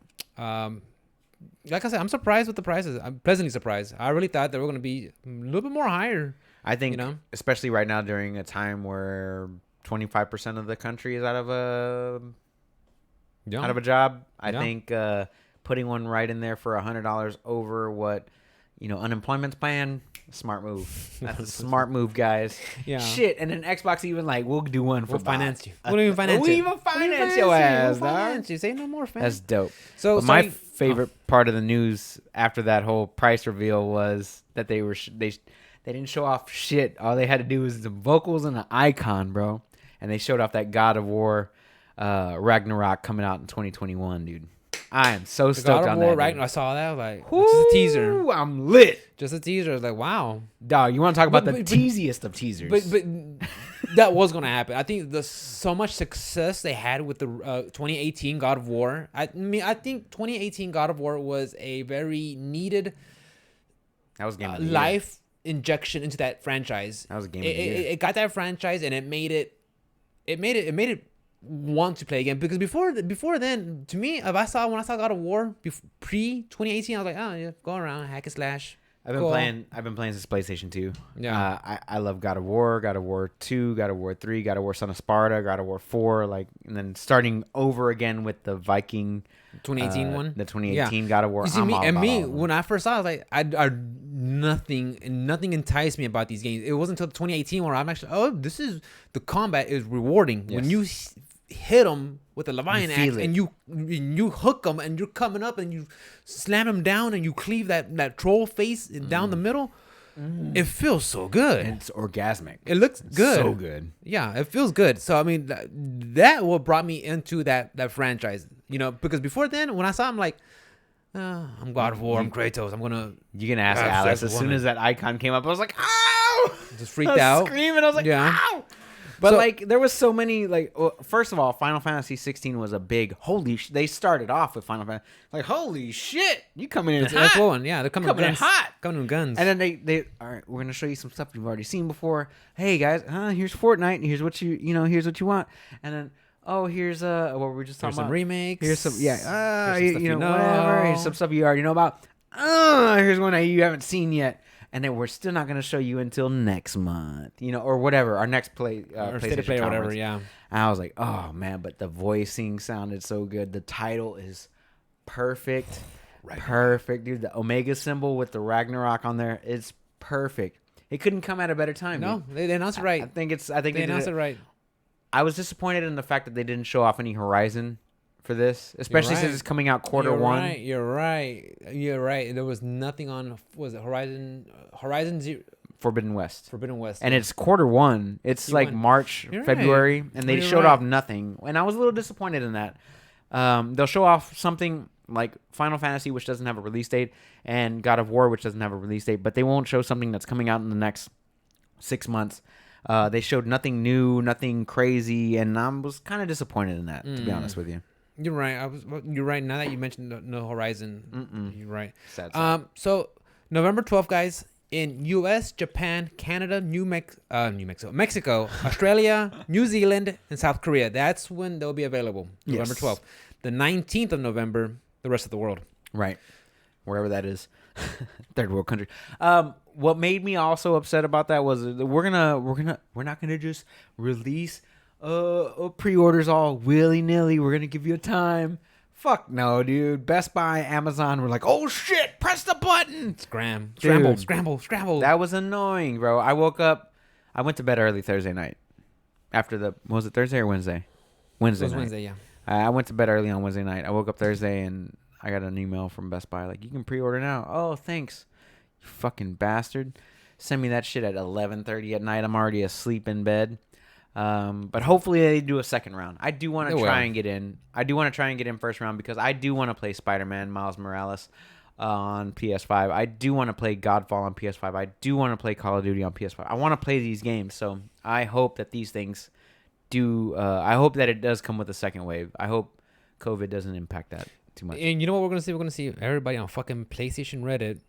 Like I said, I'm surprised with the prices. I'm pleasantly surprised. I really thought they were going to be a little bit more higher. I think, especially right now during a time where 25% of the country is out of a job, I think putting one right in there for $100 over what unemployment plan. Smart move. That's a smart move, guys. Yeah. Shit, and then Xbox even like, we'll do one for We'll finance you. We'll even finance We'll you. even finance your ass, We'll dog. finance you. Say no more, fam. That's dope. So But my favorite part of the news after that whole price reveal was that they didn't show off shit. All they had to do was the vocals and an icon, bro. And they showed off that God of War Ragnarok coming out in 2021, dude. I am so stoked on that. Ragnarok, I saw that. I was like, just a teaser. I'm lit. Just a teaser. I was like, wow. Dog, you want to talk about the But- teasiest of teasers? But that was gonna happen. I think the so much success they had with the 2018 God of War. I think 2018 God of War was a very needed that was game of the year. life injection into that franchise. That was a game of the year. It got that franchise and it made it want to play again, because before then, to me, when I saw God of War pre 2018, I was like, oh yeah, go around hack and slash. I've been playing since PlayStation 2. Yeah. I love God of War 2, God of War 3, God of War Son of Sparta, God of War 4, like, and then starting over again with the Viking 2018 one, the 2018 God of War. You see, when I first saw it, I was like, nothing enticed me about these games. It wasn't until 2018 where I'm actually, the combat is rewarding. Yes. When you hit them with the Leviathan axe it. and you hook them and you're coming up and you slam them down and you cleave that troll face down the middle, it feels so good. And it's orgasmic. It looks good. So good. Yeah, it feels good. So I mean, that what brought me into that franchise. Because before then, when I saw him, like, I'm God of War, I'm Kratos, I'm gonna. You can ask Alice. As soon as that icon came up, I was like, "Ow!" Just freaked I was out, screaming. I was like, Yeah. "Ow!" But there was so many. First of all, Final Fantasy 16 was a big holy. They started off with Final Fantasy, like, holy shit, you coming in That's hot. one. Yeah, they're coming Coming in with guns. hot. Coming with guns. And then they all right, we're gonna show you some stuff you've already seen before. Hey guys, here's Fortnite. Here's what here's what you want. And then here's what we were just talking Here's some about. remakes. Here's some Here's some stuff you know. whatever. Here's some stuff you already know about. Here's one that you haven't seen yet. And then we're still not gonna show you until next month, or whatever our next or PlayStation State of Play or whatever. conference. Yeah. And I was like, oh man, but the voicing sounded so good. The title is perfect. Perfect, dude. The Omega symbol with the Ragnarok on there, it's perfect. It couldn't come at a better time. No, dude. they announced it right. I think They announced it right. I was disappointed in the fact that they didn't show off any Horizon for this, especially since it's coming out quarter one. You're right. There was nothing on. Was it Horizon Zero? Forbidden West. And it's quarter one. It's like Q1. March, You're February, right. and they You're showed right. off nothing. And I was a little disappointed in that. They'll show off something like Final Fantasy, which doesn't have a release date, and God of War, which doesn't have a release date, but they won't show something that's coming out in the next 6 months. They showed nothing new, nothing crazy, and I was kind of disappointed in that, to be honest with you. You're right. You're right. Now that you mentioned no Horizon, you're right. Sad. So November 12th, guys, in U.S., Japan, Canada, Mexico, Australia, New Zealand, and South Korea. That's when they'll be available. November 12th. The 19th of November, the rest of the world. Right. Wherever that is. Third world country. What made me also upset about that was we're not gonna just release pre-orders all willy-nilly. We're gonna give you a time. Fuck no, dude. Best Buy, Amazon were like, oh shit, press the button. Scramble. That was annoying, bro. I woke up, I went to bed early Thursday night. Was it Thursday or Wednesday? Wednesday night. Wednesday, yeah. I went to bed early on Wednesday night. I woke up Thursday and I got an email from Best Buy like, you can pre-order now. Oh, thanks. You fucking bastard. Send me that shit at 11:30 at night. I'm already asleep in bed. But hopefully they do a second round. I do want to try and get in. I do want to try and get in first round because I do want to play Spider-Man Miles Morales on PS5. I do want to play Godfall on PS5. I do want to play Call of Duty on PS5. I want to play these games. So I hope that these things do. I hope that it does come with a second wave. I hope COVID doesn't impact that too much. And you know what we're gonna see? We're gonna see everybody on fucking PlayStation Reddit.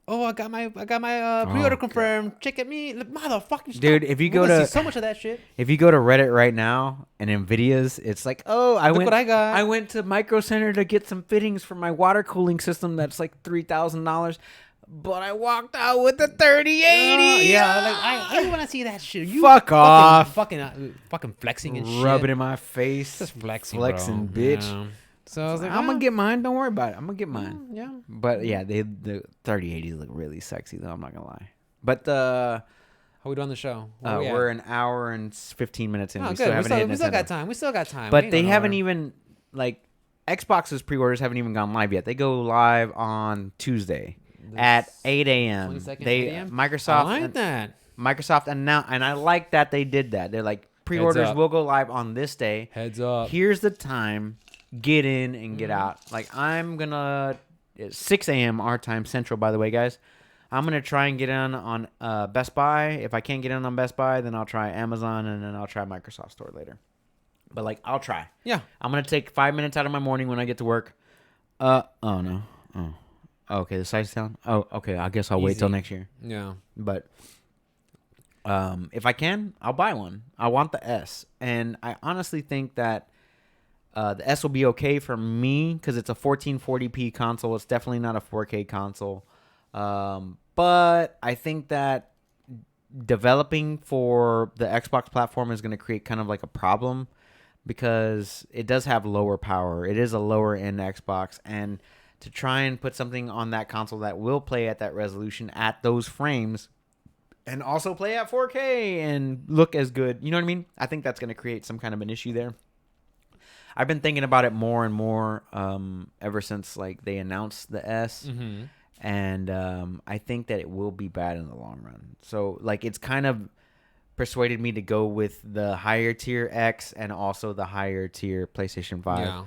Oh, I got my pre-order confirmed. Check at me, motherfucking dude. If you go to see so much of that shit. If you go to Reddit right now and Nvidia's, it's like, oh, Look what I got. I went to Micro Center to get some fittings for my water cooling system. That's like $3,000, but I walked out with the 3080. Yeah, like I hate when I see that shit. You Fuck off. fucking flexing and shit. Rub it in my face. Just flexing, flexing, bro. bitch. Yeah. So I was like, I'm "Ah, gonna get mine. Don't worry about it. I'm gonna get mine. yeah. But yeah, the 3080s look really sexy though. I'm not gonna lie. But How we doing on the show? Where we we're at? an hour and 15 minutes in. Oh, we good. still haven't hit We still Nintendo. got time. We still got time. We But ain't they going haven't nowhere. even like Xbox's pre-orders haven't even gone live yet. They go live on Tuesday at 8 a.m. 22nd, They 8 a.m.? Microsoft I like that. Microsoft announced, and I like that they did that. They're like pre-orders up. will go live on this day. Heads up. Here's the time. Get in and get out. Like I'm gonna it's 6 a.m. our time Central, by the way, guys. I'm gonna try and get in on Best Buy. If I can't get in on Best Buy, then I'll try Amazon and then I'll try Microsoft Store later. But like I'll try. Yeah. I'm gonna take 5 minutes out of my morning when I get to work. Oh no. Oh. Okay, the site's down. Oh, okay. I guess I'll wait till Easy. next year. Yeah. But if I can, I'll buy one. I want the S, and I honestly think that the S will be okay for me because it's a 1440p console. It's definitely not a 4K console. But I think that developing for the Xbox platform is going to create kind of like a problem because it does have lower power. It is a lower end Xbox, and to try and put something on that console that will play at that resolution at those frames and also play at 4K and look as good, you know what I mean? I think that's going to create some kind of an issue there. I've been thinking about it more and more ever since like they announced the S. Mm-hmm. And I think that it will be bad in the long run. So like it's kind of persuaded me to go with the higher tier X and also the higher tier PlayStation 5. Yeah.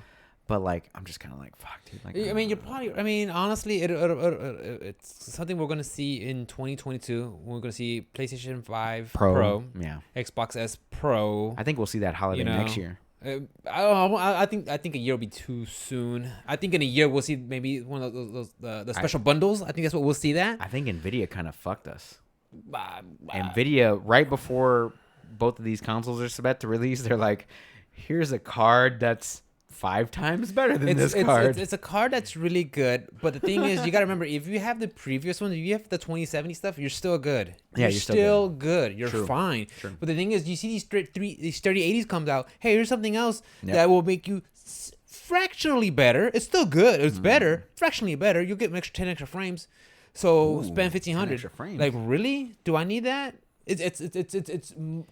But like I'm just kind of like fuck, dude. Like I mean, you're probably. I mean, honestly, it's something we're gonna see in 2022. We're gonna see PlayStation 5 Pro, Yeah. Xbox S Pro. I think we'll see that holiday next year. I don't know. I think a year will be too soon. I think in a year we'll see maybe one of those the special bundles. I think that's what we'll see. That I think Nvidia kind of fucked us. uh, Nvidia right before both of these consoles are about to release, they're like, "Here's a card that's 5 times better than this card." It's a card that's really good, but the thing is, you gotta remember if you have the previous one, if you have the 2070 stuff, you're still good. Yeah, you're still good. You're True. fine. True. But the thing is, you see these 3080s comes out. Hey, here's something else Yep. that will make you fractionally better. It's still good. It's better, fractionally better. You'll get an extra 10 extra frames. So Ooh, spend 10 1,500. extra frames. Like really? Do I need that? It's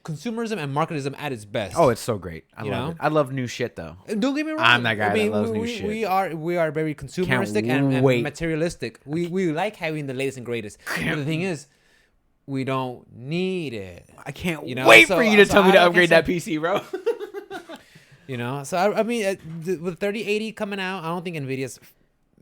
consumerism and marketism at its best. Oh, it's so great. I You love know? it. I love new shit though. Don't get me wrong. I'm that guy I mean, that loves new we, shit. We are very consumeristic and wait. materialistic. We like having the latest and greatest. But the thing is, we don't need it. I can't You know, wait so- for you to so tell me I to can't upgrade say- that PC, bro. You know, so I mean, with 3080 coming out, I don't think Nvidia's.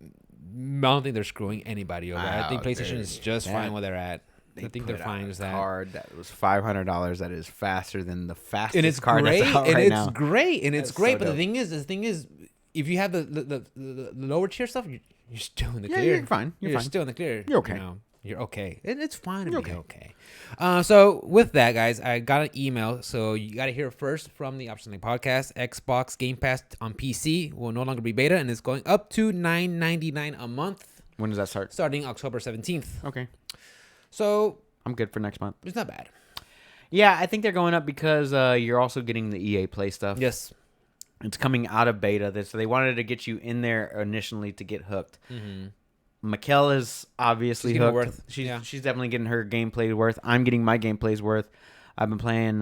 I don't think they're screwing anybody over. I think Wow, PlayStation dude. is just That- fine where they're at. I think they're put fine out with a that. card that was $500 that is faster than the fastest And it's card great. that's out And right it's now. great. And it's That's great. so But dope. the thing is, if you have the lower tier stuff, you're still in the Yeah, clear. you're fine. You're fine. still in the clear. You're okay. You know, you're okay. And it's fine to You're be okay. okay. So with that, guys, I got an email. So you got to hear it first from the Optionselectpodcast podcast. Xbox Game Pass on PC will no longer be beta, and it's going up to $9.99 a month, When does that start? starting October 17th. Okay. So I'm good for next month. it's not bad. Yeah, I think they're going up because you're also getting the EA Play stuff. Yes. It's coming out of beta, so they wanted to get you in there initially to get hooked. Mikkel is obviously She's getting hooked. worth. She's Yeah. she's definitely getting her gameplay worth. I'm getting my gameplay's worth. I've been playing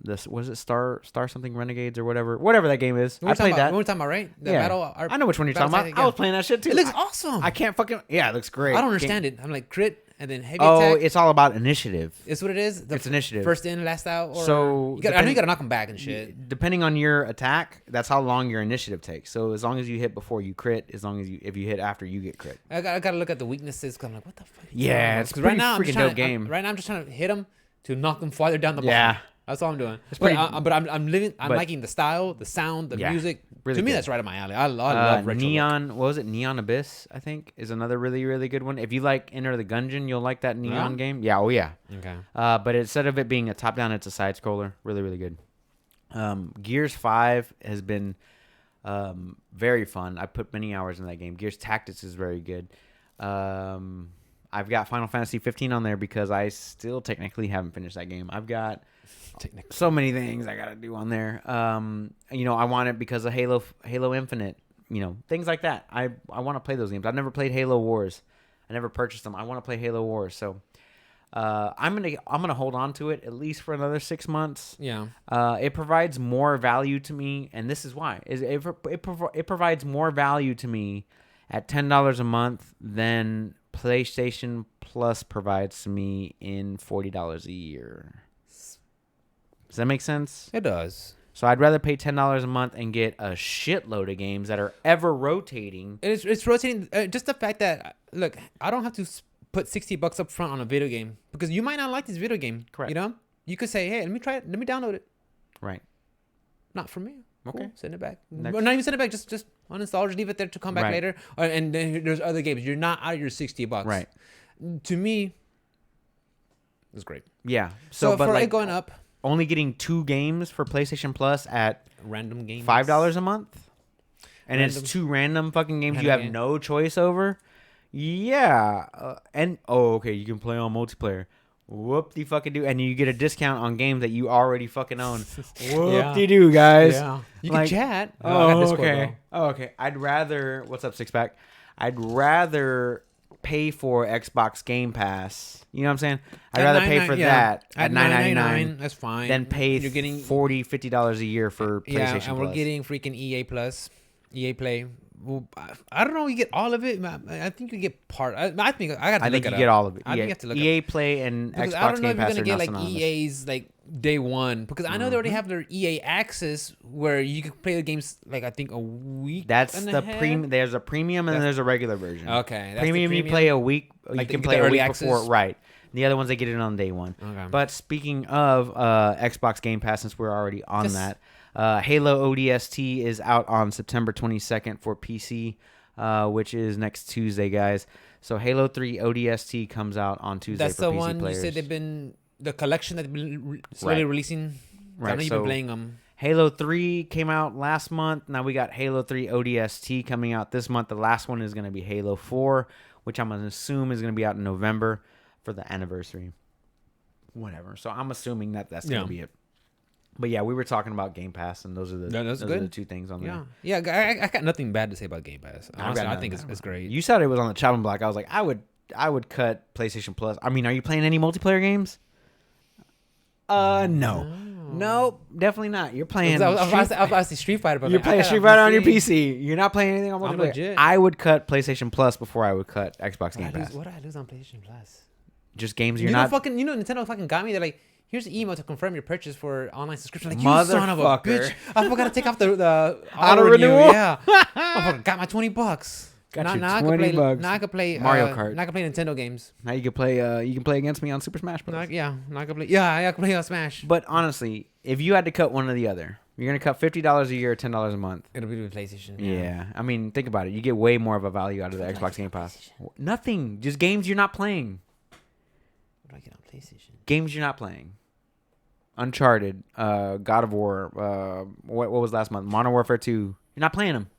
this. Was it Star something Renegades or whatever that game is. I played that. We're talking about, right? The Yeah. battle. I know which one you're talking battle about. tactic, I was playing that shit too. It looks I- awesome. I can't fucking it looks great. I don't understand it. I'm like crit and then heavy Oh, attack. it's all about initiative. It's what it is. It's initiative. First in, last out. Or So, I know you gotta knock them back and shit. Depending on your attack, that's how long your initiative takes. So as long as you hit before you crit, if you hit after you get crit. I gotta look at the weaknesses. Cause I'm like, what the fuck? Yeah, it's 'Cause pretty I'm freaking just trying dope game. right now, I'm just trying to hit them to knock them farther down the bottom. Yeah. That's all I'm doing. pretty- But I'm but- liking the style, the sound, the Yeah, music. really To me, good. that's right up my alley. I love retro. Neon. What was it? Neon Abyss, I think, is another really really good one. If you like Enter the Gungeon, you'll like that Neon Yeah? game. Yeah, oh yeah. Okay. But instead of it being a top down, it's a side scroller. Really really good. Gears 5 has been very fun. I put many hours in that game. Gears Tactics is very good. I've got Final Fantasy 15 on there because I still technically haven't finished that game. I've got so many things I gotta do on there. I want it because of Halo Infinite. things like that. I want to play those games. I've never played Halo Wars. I never purchased them. I want to play Halo Wars. So I'm gonna hold on to it at least for another 6 months. Yeah. It provides more value to me, and this is why. It provides more value to me at $10 a month than PlayStation Plus provides to me in $40 a year. Does that make sense? It does. So I'd rather pay $10 a month and get a shitload of games that are ever rotating. It's rotating. Just the fact that, look, I don't have to put $60 up front on a video game because you might not like this video game. Correct. You know, you could say, hey, let me try it. Let me download it. Right. Not for me. Cool. Okay. Send it back. Next. Or not even send it back. Just uninstall. Just leave it there to come back later. And then there's other games. You're not out of your $60. Right. To me, it's great. Yeah. So but for like it going up, only getting 2 games for PlayStation Plus at random games, $5 a month, and Random. it's 2 random fucking games you Random have game. no choice over. Yeah. Okay, you can play on multiplayer. Whoop-de-fucking-do. And you get a discount on games that you already fucking own. Whoop-de-do, guys. Yeah. You Like, can chat. I Oh, got Discord, okay. Oh, okay. I'd rather... What's up, Six-Pack? I'd rather pay for Xbox Game Pass. You know what I'm saying? I'd rather pay for that at $9.99 That's fine. than pay You're getting $40, $50 a year for PlayStation and Plus. we're getting freaking EA Plus, EA Play. Well, I don't know. You get all of it. I think you get part. I think I got to I look think it you up. get all of it. I think you have to look EA Play and because Xbox I don't know Game if you're Pass gonna are get not like synonymous. EA's like day one because I know they already have their EA Access where you can play the games like I think a week. That's and the a half. premium. There's a premium and there's a regular version. Okay, that's Premium, the you play a week. Like you can get play the a early week access? before, right? The other ones they get it on day one. Okay. But speaking of Xbox Game Pass, since we're already on that, Halo ODST is out on September 22nd for PC, which is next Tuesday, guys. So Halo 3 ODST comes out on Tuesday That's for the PC one players. you said they've been the collection that they've been slowly releasing. Right, I know you've so- been playing them. Halo 3 came out last month. Now we got Halo 3 ODST coming out this month. The last one is going to be Halo 4, which I'm going to assume is going to be out in November for the anniversary. Whatever. So I'm assuming that that's going to be it. But yeah, we were talking about Game Pass, and those are the 2 things on there. Yeah. I got nothing bad to say about Game Pass. Honestly, I think it's great. You said it was on the chopping block. I was like, I would cut PlayStation Plus. I mean, are you playing any multiplayer games? No. Nope, definitely not. You're playing. I was about to say Street Fighter, but You're playing Street Fighter on your PC. You're not playing anything on I'm multiplayer. legit. I would cut PlayStation Plus before I would cut Xbox Game Pass. What did I lose on PlayStation Plus? Just games You you're know, not. Nintendo fucking got me. They're like, here's an email to confirm your purchase for online subscription. Like, you son of a Motherfucker. bitch! I forgot to take off the Auto renewal? Yeah, I fucking got my $20. Got your now $20 bucks. Now I can play Mario Kart. Now I can play Nintendo games. Now you can play. You can play against me on Super Smash Bros. Now I can play. Yeah, I can play Smash. But honestly, if you had to cut one or the other, you're gonna cut $50 a year or $10 a month. It'll be with PlayStation. Yeah, I mean, think about it. You get way more of a value out of the Xbox Game Pass. Nothing. Just games you're not playing. What do I get on PlayStation? Games you're not playing. Uncharted, God of War. What was last month? Modern Warfare 2. You're not playing them.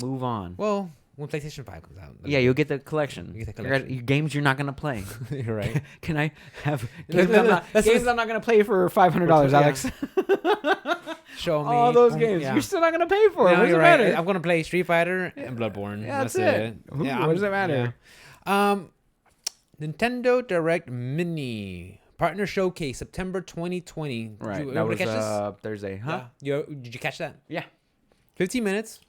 Move on. Well, when PlayStation 5 comes out. Yeah, you'll get the collection. You get the collection. Games you're not gonna play. You're right. Can I have Let's- games I'm not gonna play for $500, Alex? Show me All those games Yeah. you're still not gonna pay for. No, What does you're it right. matter? I'm gonna play Street Fighter and Bloodborne. Yeah, that's that's it. it. What does it matter? Yeah. Nintendo Direct Mini Partner Showcase September 2020. Right. Did you That able to was catch this? Thursday, huh? Yeah. Did you catch that? Yeah. 15 minutes.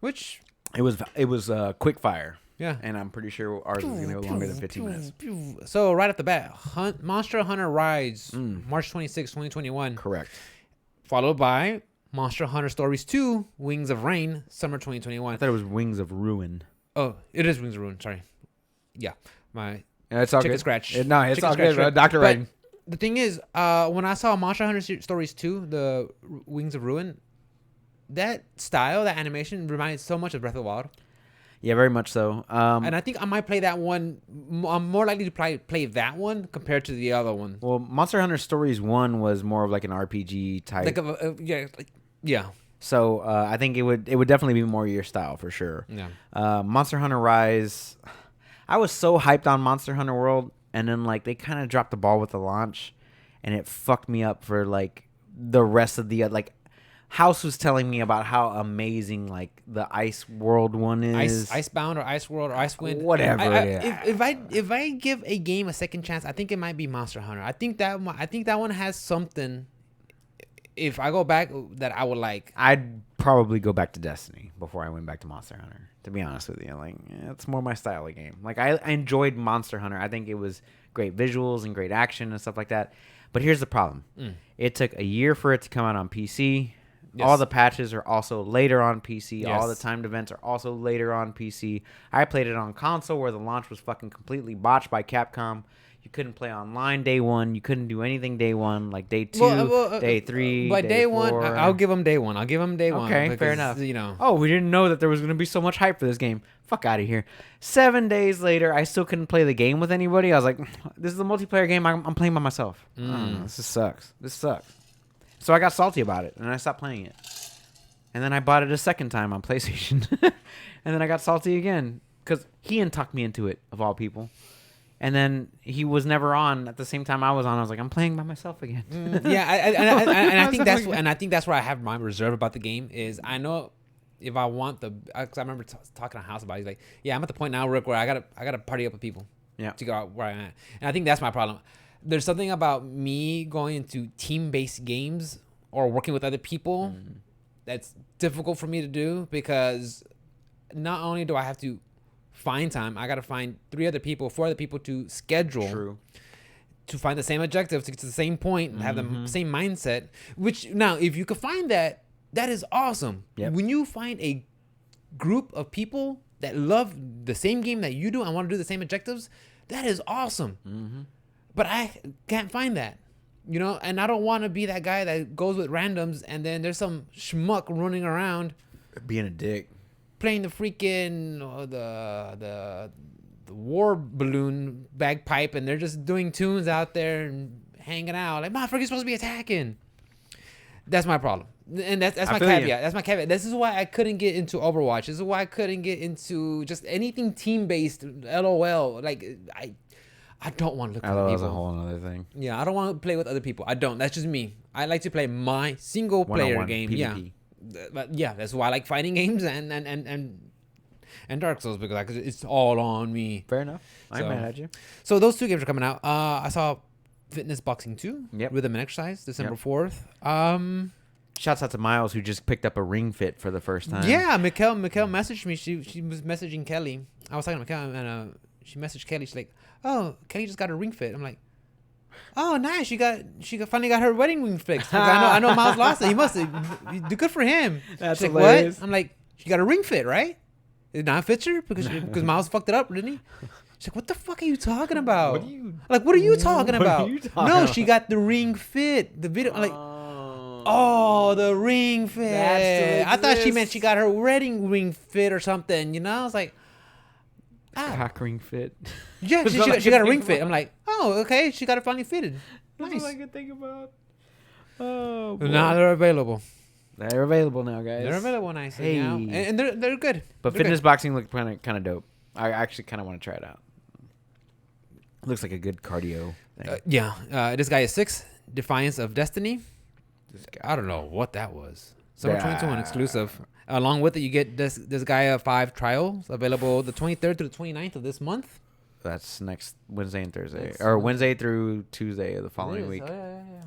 Which It was quick fire, yeah. and I'm pretty sure ours is gonna go longer than 15 minutes. So right off the bat, Monster Hunter Rise, March 26, 2021. Correct. Followed by Monster Hunter Stories 2, Wings of Rain, summer 2021. I thought it was Wings of Ruin. Oh, it is Wings of Ruin. Sorry. Yeah. My Yeah, it's all chicken good. scratch. No, it's Chicken all scratch good, bro. trip. Dr. But Rain. the thing is, when I saw Monster Hunter Stories 2, the Wings of Ruin, that style, that animation reminded so much of Breath of the Wild. Yeah, very much so. And I think I might play that one. I'm more likely to play that one compared to the other one. Well, Monster Hunter Stories 1 was more of like an RPG type. Yeah. So I think it would definitely be more your style for sure. Yeah. Monster Hunter Rise, I was so hyped on Monster Hunter World, and then like they kind of dropped the ball with the launch, and it fucked me up for like the rest of the like House was telling me about how amazing like the Ice World one is. Icebound or Ice World or Icewind. Whatever. If I give a game a second chance, I think it might be Monster Hunter. I think that one has something. If I go back, that I would like. I'd probably go back to Destiny before I went back to Monster Hunter. To be honest with you, like it's more my style of game. Like I enjoyed Monster Hunter. I think it was great visuals and great action and stuff like that. But here's the problem: it took a year for it to come out on PC. Yes. All the patches are also later on PC. Yes. All the timed events are also later on PC. I played it on console where the launch was fucking completely botched by Capcom. You couldn't play online day one. You couldn't do anything day one, like day two, day three, but day one, I'll give them day one. Okay, because, fair enough. You know. Oh, we didn't know that there was going to be so much hype for this game. Fuck out of here. 7 days later, I still couldn't play the game with anybody. I was like, this is a multiplayer game. I'm playing by myself. This just sucks. This sucks. So I got salty about it, and I stopped playing it. And then I bought it a second time on PlayStation. And then I got salty again because Ian talked me into it, of all people. And then he was never on at the same time I was on. I was like, I'm playing by myself again. I think that's where I have my reserve about the game is I know if I want because I remember talking to House about it. He's like, yeah, I'm at the point now, Rick, where I gotta party up with people to go out where I'm at. And I think that's my problem. There's something about me going into team-based games or working with other people that's difficult for me to do because not only do I have to find time, I got to find 4 other people to schedule to find the same objective, to get to the same point and have the same mindset, which now, if you could find that is awesome. Yep. When you find a group of people that love the same game that you do and want to do the same objectives, that is awesome. But I can't find that, and I don't want to be that guy that goes with randoms and then there's some schmuck running around being a dick, playing the freaking the war balloon bagpipe, and they're just doing tunes out there and hanging out. Like, motherfucker, you're supposed to be attacking. That's my problem, and that's my caveat. That's my caveat. This is why I couldn't get into Overwatch. This is why I couldn't get into just anything team based. LOL. Like I don't want to look at other people. That's a whole other thing. Yeah, I don't want to play with other people. I don't. That's just me. I like to play my single player game. PvP. Yeah. But yeah, that's why I like fighting games and Dark Souls, because it's all on me. Fair enough. I'm mad at you. So those 2 games are coming out. I saw Fitness Boxing 2, Rhythm and Exercise, December 4th. Shouts out to Miles, who just picked up a Ring Fit for the first time. Yeah, Mikkel messaged me. She was messaging Kelly. I was talking to Mikkel, and she messaged Kelly. She's like, "Oh, Kelly just got a Ring Fit." I'm like, "Oh, nice! She finally got her wedding ring fixed." I know Miles lost it. He must have. Good for him. That's She's hilarious. Like, what? I'm like, she got a Ring Fit, right? It not fits her because Miles fucked it up, didn't he? She's like, "What the fuck are you talking about?" What are you talking about? No, she got the Ring Fit. The video, I'm like, oh, the Ring Fit. I thought she meant she got her wedding ring fit or something. I was like, cock ring fit. Yeah, she got a ring fit. I'm like, oh, okay, she got it finally fitted. Nice. That's all I could think about. Oh, boy. Now they're available. They're available now, guys. They're available nicely now, and they're good. But Fitness Boxing looked kind of dope. I actually kind of want to try it out. Looks like a good cardio thing. This guy is 6, Defiance of Destiny. I don't know what that was. Summer 2021 exclusive. Along with it, you get this Gaia 5 trials available the 23rd to the 29th of this month. That's next Wednesday and Thursday, or Wednesday through Tuesday of the following week. Oh, yeah.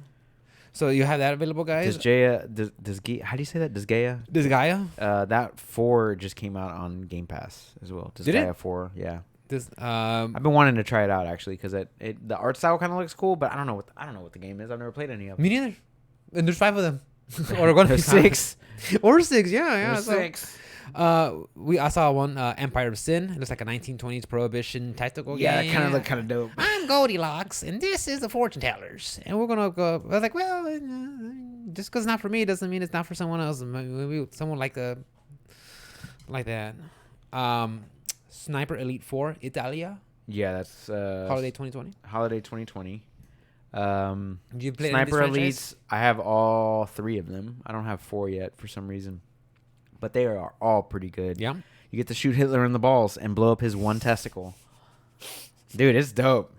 So you have that available, guys. How do you say that? Disgaea? That 4 just came out on Game Pass as well. Did it? 4, yeah. I've been wanting to try it out actually because the art style kind of looks cool, but I don't know what the game is. I've never played any of them. Me neither. And there's 5 of them. Or going to be 6. Or 6, yeah. 6. I saw one, Empire of Sin. It looks like a 1920s prohibition tactical game. Yeah, it kind of looked kind of dope. I'm Goldilocks, and this is the Fortune Tellers, and we're gonna go. I was like, well, just because it's not for me doesn't mean it's not for someone else. Maybe someone like that. Sniper Elite 4 Italia. Yeah, that's Holiday 2020. Holiday 2020. You played Sniper Elites. I have all 3 of them. I don't have 4 yet for some reason, but they are all pretty good. Yeah. You get to shoot Hitler in the balls and blow up his one testicle. Dude, it's dope.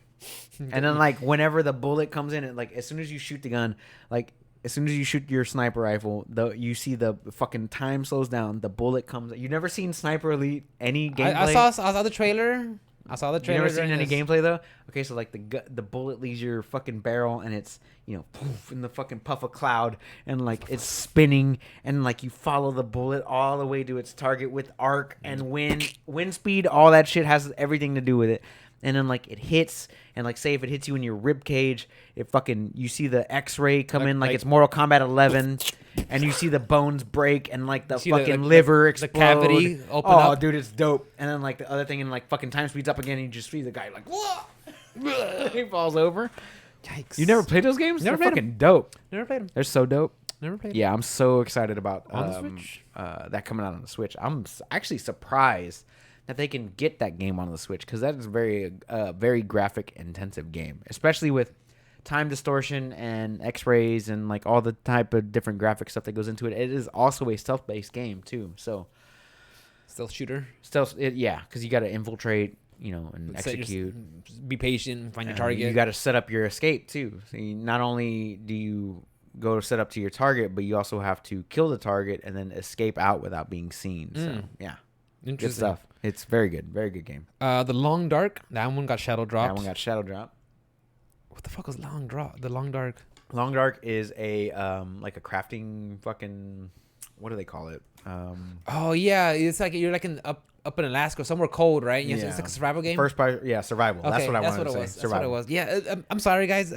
And then like whenever the bullet comes in, like as soon as you shoot the gun, like as soon as you shoot your sniper rifle, you see the fucking time slows down. The bullet comes. You never seen Sniper Elite any gameplay? I saw the trailer. I saw the trailer. You never seen any gameplay though? Okay, so like the bullet leaves your fucking barrel and it's poof in the fucking puff of cloud and like it's spinning and like you follow the bullet all the way to its target with arc and wind speed. All that shit has everything to do with it. And then like it hits and like say if it hits you in your rib cage, you see the X-ray come in like it's Mortal Kombat 11. And you see the bones break and like the fucking liver explode. The cavity open up. Oh, dude, it's dope. And then like the other thing and like fucking time speeds up again and you just see the guy like he falls over. Yikes. You never played those games? Never They're played fucking dope. Never played them. They're so dope. Never played them. Yeah, I'm so excited about on the Switch. That coming out on the Switch. I'm actually surprised that they can get that game on the Switch because that is very graphic intensive game, especially with time distortion and X-rays and like all the type of different graphic stuff that goes into it. It is also a stealth-based game too. So stealth shooter. Yeah, because you got to infiltrate, and execute. Be patient, find your target. You got to set up your escape too. So not only do you go set up to your target, but you also have to kill the target and then escape out without being seen. So yeah, interesting good stuff. It's very good game. The Long Dark, that one got shadow dropped. What the fuck was The Long Dark. Long Dark is a like a crafting fucking, what do they call it? Oh yeah, it's like you're like up in Alaska, somewhere cold, right? Yes, it's like a survival game. Survival. Okay, that's what I wanted to say. That's what it was. Yeah, I'm sorry guys.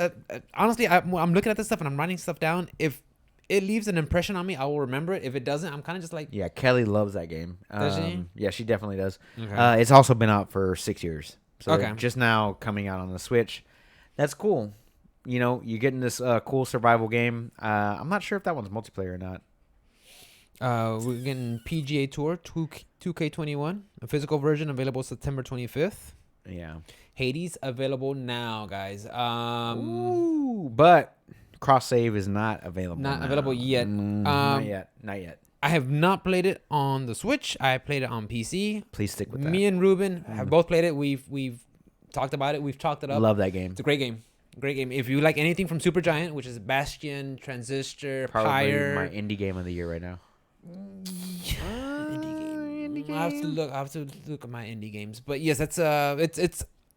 Honestly, I'm looking at this stuff and I'm writing stuff down. If it leaves an impression on me, I will remember it. If it doesn't, I'm kind of just like... Yeah, Kelly loves that game. Does she? Yeah, she definitely does. Okay. It's also been out for 6 years. So okay. Just now coming out on the Switch. That's cool. You're getting this cool survival game. I'm not sure if that one's multiplayer or not. We're getting PGA Tour 2K21. A physical version available September 25th. Yeah. Hades available now, guys. But... Cross save is not available. Not available yet. Not yet. I have not played it on the Switch. I played it on PC. Please stick with that. Me and Ruben have both played it. We've talked about it. We've talked it up. Love that game. It's a great game. Great game. If you like anything from Supergiant, which is Bastion, Transistor, Probably Pyre. my indie game of the year right now. Indie game. I have to look at my indie games. But yes, it's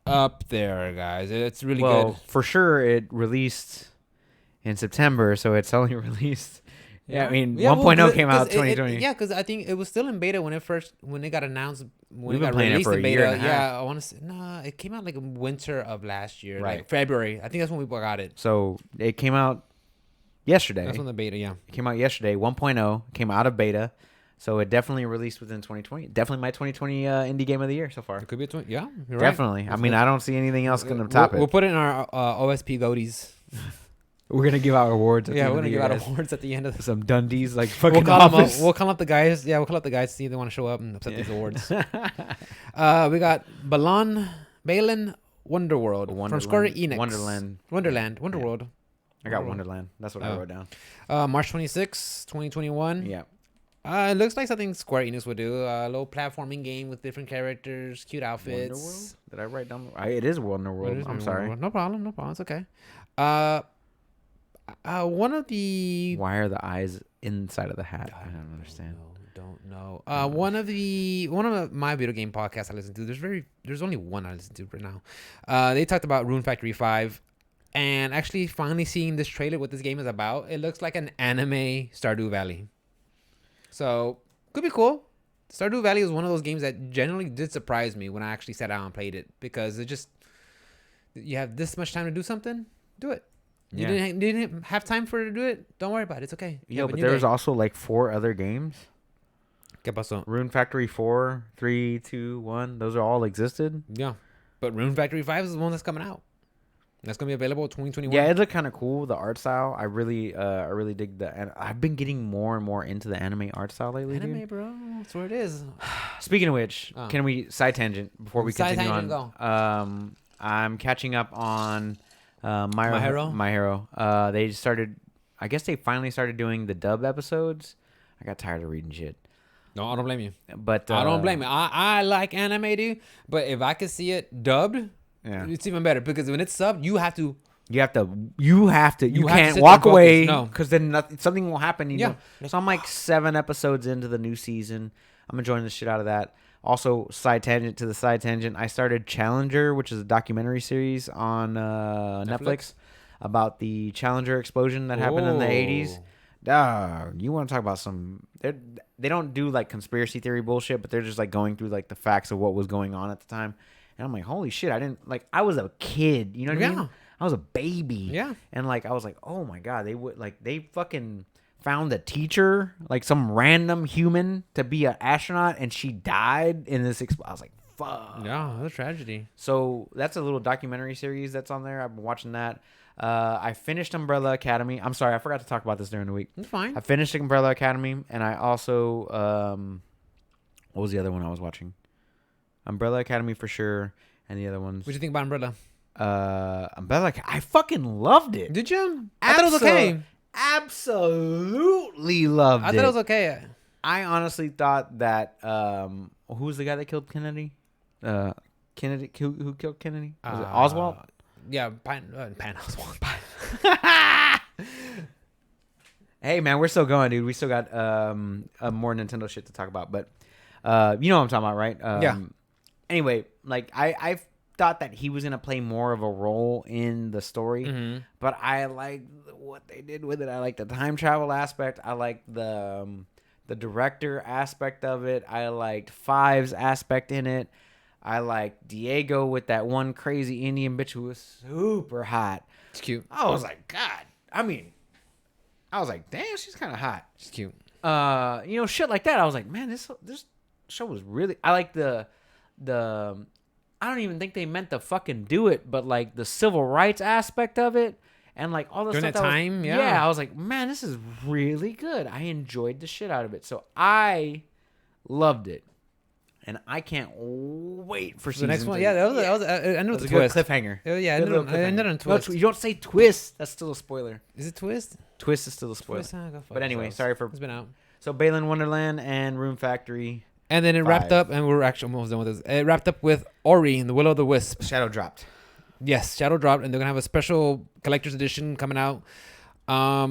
up there, guys. It's really good. For sure, it released in September, so it's only released. Yeah, I mean, 1.0 came out 2020. Yeah, because I think it was still in beta when it got announced. When We've it got been playing released it for in a beta. year and a half. Yeah, I want to say it came out like winter of last year, right? Like February. I think that's when we got it. So it came out yesterday. That's when the beta. Yeah, it came out yesterday. 1.0 came out of beta, so it definitely released within 2020. Definitely my 2020 indie game of the year so far. It could be yeah, you're definitely. Right. I mean, I don't see anything else going to top it. We'll put it in our OSP goatees. We're gonna give out awards. We're gonna give out awards at the end of some Dundies, like fucking we'll call office. We'll call up the guys. Yeah, we'll call up the guys to see if they want to show up and accept these awards. We got Balon Wonderworld from Square Enix. Wonderworld. I got Wonderland. That's what I wrote down. March 26, 2021. Yeah. It looks like something Square Enix would do. A little platforming game with different characters, cute outfits. Wonderworld? Did I write down? It is Wonderworld. I'm sorry. No problem. It's okay. One of the... Why are the eyes inside of the hat? I don't understand. Don't know. One of my video game podcasts I listen to. There's only one I listen to right now. They talked about Rune Factory 5, and actually finally seeing this trailer, what this game is about. It looks like an anime Stardew Valley. So could be cool. Stardew Valley is one of those games that generally did surprise me when I actually sat down and played it, because you have this much time to do something, do it. You didn't have time for it to do it? Don't worry about it. It's okay. But there's also like 4 other games. ¿Qué pasó? Rune Factory 4, 3, 2, 1. Those are all existed. Yeah. But Rune Factory 5 is the one that's coming out. That's going to be available 2021. Yeah, it looked kind of cool. The art style. I really dig that. And I've been getting more and more into the anime art style lately, dude. Bro. That's where it is. Speaking of which, can we side tangent before we continue on? Go. I'm catching up on... My Hero. They started. I guess they finally started doing the dub episodes. I got tired of reading shit. No, I don't blame you. But I don't blame you. I like anime, dude. But if I could see it dubbed, it's even better, because when it's subbed, you have to You have to. You have to can't sit walk there and away. focus. No. Because then something will happen. You Yeah. know. So I'm like 7 episodes into the new season. I'm enjoying the shit out of that. Also, side tangent to the side tangent. I started Challenger, which is a documentary series on Netflix about the Challenger explosion that happened in the 80s. You want to talk about some? They don't do like conspiracy theory bullshit, but they're just like going through like the facts of what was going on at the time. And I'm like, holy shit! I was a kid. You know what I mean? I was a baby. Yeah. And like I was like, oh my god, they fucking found a teacher, like some random human, to be an astronaut, and she died in this. I was like, fuck. Yeah, that's a tragedy. So that's a little documentary series that's on there. I've been watching that. I finished Umbrella Academy. I'm sorry, I forgot to talk about this during the week. It's fine. I finished Umbrella Academy, and I also what was the other one I was watching? Umbrella Academy for sure, and the other ones. What do you think about Umbrella? Umbrella. I fucking loved it. Did you? I thought it was okay. Absolutely loved it. I thought it was okay. I honestly thought that who was the guy that killed Kennedy? Kennedy who killed Kennedy? Was it Oswald? Yeah, Pan Oswald. Hey man, we're still going, dude. We still got more Nintendo shit to talk about, but you know what I'm talking about, right? Yeah. Anyway, like I thought that he was gonna play more of a role in the story, but I like what they did with it. I like the time travel aspect. I like the director aspect of it. I liked Five's aspect in it. I liked Diego with that one crazy Indian bitch who was super hot. It's cute. I was like, God. I mean, I was like, damn, she's kind of hot. She's cute. You know, shit like that. I was like, man, this show was really. I like the. I don't even think they meant to fucking do it, but like the civil rights aspect of it, and like all the During stuff that time, yeah. Yeah, I was like, man, this is really good. I enjoyed the shit out of it, so I loved it, and I can't wait for The next one. 2. Yeah, that was I know That was the a good twist. cliffhanger. Yeah, I Good little know a cliffhanger. twist. No, you don't say twist. That's still a spoiler. Is it twist? Twist is still a spoiler. Twist, go fuck But anyway, yourselves. sorry for. It's been out. So Balin Wonderland and Room Factory. And then it wrapped 5. up, and we're actually almost done with this. It wrapped up with Ori and the Will of the Wisp. Shadow dropped. Yes, Shadow dropped, and they're gonna have a special collector's edition coming out. I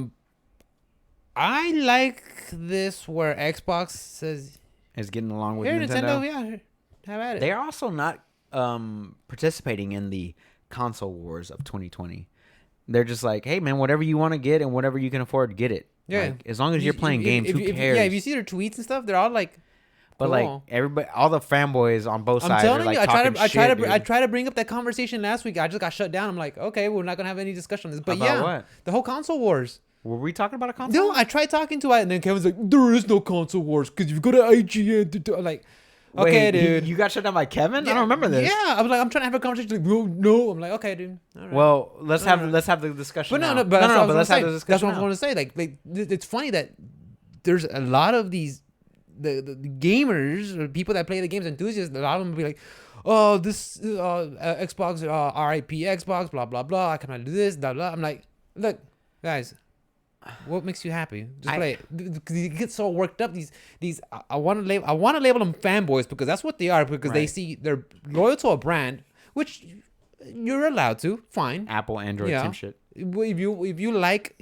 like this where Xbox says, Is getting along with "Here, Nintendo. Nintendo, yeah, have at it." They are also not participating in the console wars of 2020. They're just like, hey man, whatever you want to get and whatever you can afford, get it. Yeah. Like, as long as you're playing games, who cares? Yeah, if you see their tweets and stuff, they're all like, but cool. like everybody, all the fanboys on both I'm sides telling are like you, I talking tried to bring up that conversation last week. I just got shut down. I'm like, okay, we're not gonna have any discussion on this. But About yeah, what? the whole console wars. Were we talking about a console? No, I tried talking to it, and then Kevin's like, there is no console wars because you go to IGN. I'm like, okay, Wait, dude. You got shut down by Kevin? Yeah, I don't remember this. Yeah, I was like, I'm trying to have a conversation. Like, no. I'm like, okay, dude. All right. Well, let's have the discussion. But now. but let's have the discussion. That's what I was now. going to say. Like, it's funny that there's a lot of these the gamers or people that play the games, enthusiasts. A lot of them will be like, oh, this Xbox, RIP Xbox, blah blah blah. I cannot do this, blah blah. I'm like, look, guys. What makes you happy? Just play it. Because you get so worked up. These I want to label them fanboys because that's what they are. Because they see they're loyal to a brand, which you're allowed to. Fine. Apple, Android, same shit. If you like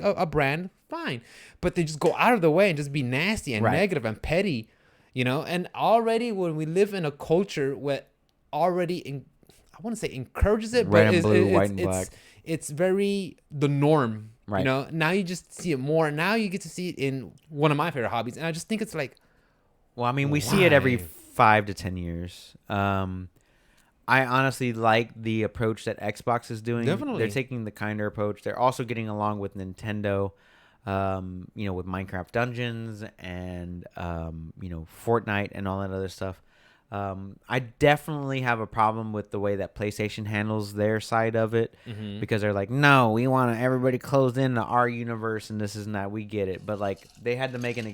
a brand, fine. But they just go out of the way and just be nasty and negative and petty, you know. And already when we live in a culture where already I want to say encourages it, Red but and blue, white and black. It's very the norm. Right. You know, now you just see it more. Now you get to see it in one of my favorite hobbies. And I just think it's like, well, I mean, we see it every 5 to 10 years. I honestly like the approach that Xbox is doing. Definitely. They're taking the kinder approach. They're also getting along with Nintendo, with Minecraft Dungeons and, Fortnite and all that other stuff. I definitely have a problem with the way that PlayStation handles their side of it because they're like, no, we want everybody closed into our universe and this is not. We get it, but like they had to make an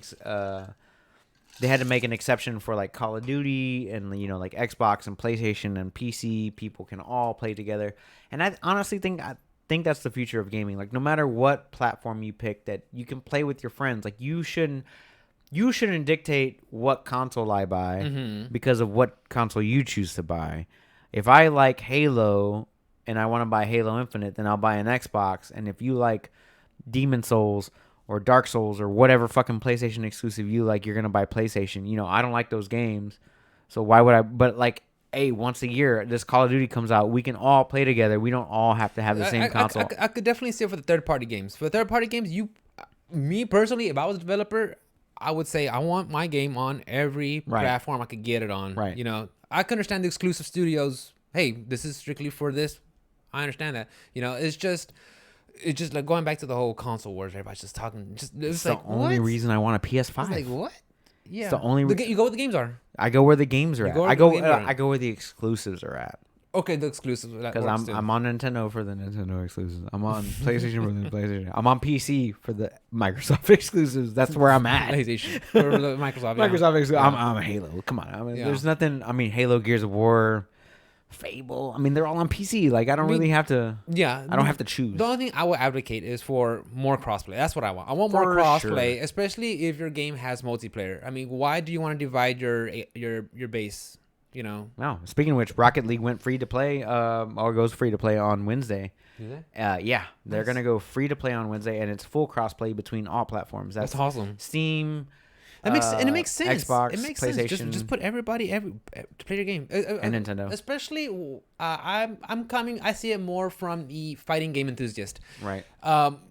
exception for like Call of Duty and like Xbox and PlayStation and PC. People can all play together, and I honestly think that's the future of gaming. Like no matter what platform you pick, that you can play with your friends. Like you shouldn't dictate what console I buy because of what console you choose to buy. If I like Halo, and I want to buy Halo Infinite, then I'll buy an Xbox. And if you like Demon Souls or Dark Souls or whatever fucking PlayStation exclusive you like, you're gonna buy PlayStation. You know, I don't like those games, so why would I? But like, hey, once a year, this Call of Duty comes out, we can all play together. We don't all have to have the same console. I could definitely say for the third-party games. For the third-party games, me personally, if I was a developer, I would say I want my game on every platform I could get it on. Right. You know, I can understand the exclusive studios. Hey, this is strictly for this. I understand that. You know, it's just like going back to the whole console wars. Everybody's just talking. It's the like only what? reason I want a PS5. It's like what? Yeah. It's the only you go where the games are. I go where the games are at. I go where the exclusives are at. Okay, the exclusives. Because I'm on Nintendo for the Nintendo exclusives. I'm on PlayStation for the PlayStation. I'm on PC for the Microsoft exclusives. That's where I'm at. PlayStation for the Microsoft. Microsoft exclusives. Yeah. I'm a Halo. Come on. I mean, there's nothing. I mean, Halo, Gears of War, Fable. I mean, they're all on PC. Like, I don't really have to. Yeah. I don't have to choose. The only thing I would advocate is for more crossplay. That's what I want. I want more crossplay, especially if your game has multiplayer. I mean, why do you want to divide your base? You know. No. Speaking of which, Rocket League went free to play. Or goes free to play on Wednesday. Do they? Yeah, they're gonna go free to play on Wednesday, and it's full crossplay between all platforms. That's awesome. Steam. It makes sense. Xbox, it makes PlayStation, sense. Just put everybody to play your game. And Nintendo. Especially, I'm coming. I see it more from the fighting game enthusiast. Right.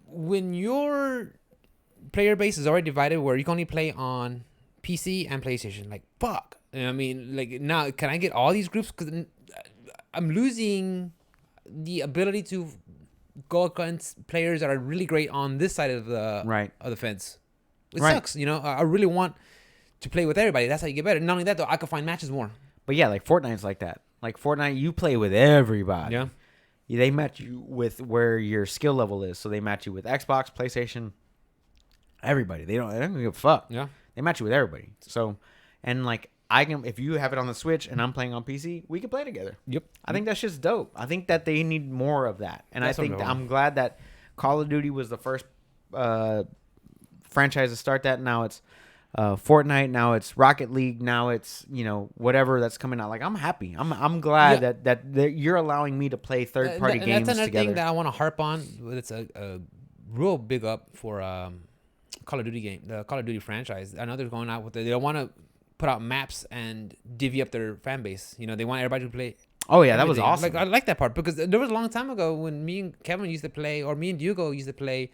When your player base is already divided, where you can only play on PC and PlayStation, like fuck. I mean, like now, can I get all these groups? Because I'm losing the ability to go against players that are really great on this side of the fence. It sucks, you know. I really want to play with everybody. That's how you get better. Not only that, though, I can find matches more. But yeah, like Fortnite's like that. Like Fortnite, you play with everybody. Yeah. They match you with where your skill level is. So they match you with Xbox, PlayStation, everybody. They don't give a fuck. Yeah. They match you with everybody. So, and like if you have it on the Switch and I'm playing on PC, we can play together. Yep. I think that's just dope. I think that they need more of that. And I think I'm glad that Call of Duty was the first franchise to start that. Now it's Fortnite. Now it's Rocket League. Now it's whatever that's coming out. Like I'm happy. I'm glad that you're allowing me to play third party games that's another together. thing that I want to harp on. It's a real big up for Call of Duty game, the Call of Duty franchise. I know they're going out with it. They don't want to put out maps and divvy up their fan base. You know, they want everybody to play. Oh yeah, that was awesome. Like I like that part because there was a long time ago when me and Kevin used to play, or me and Hugo used to play.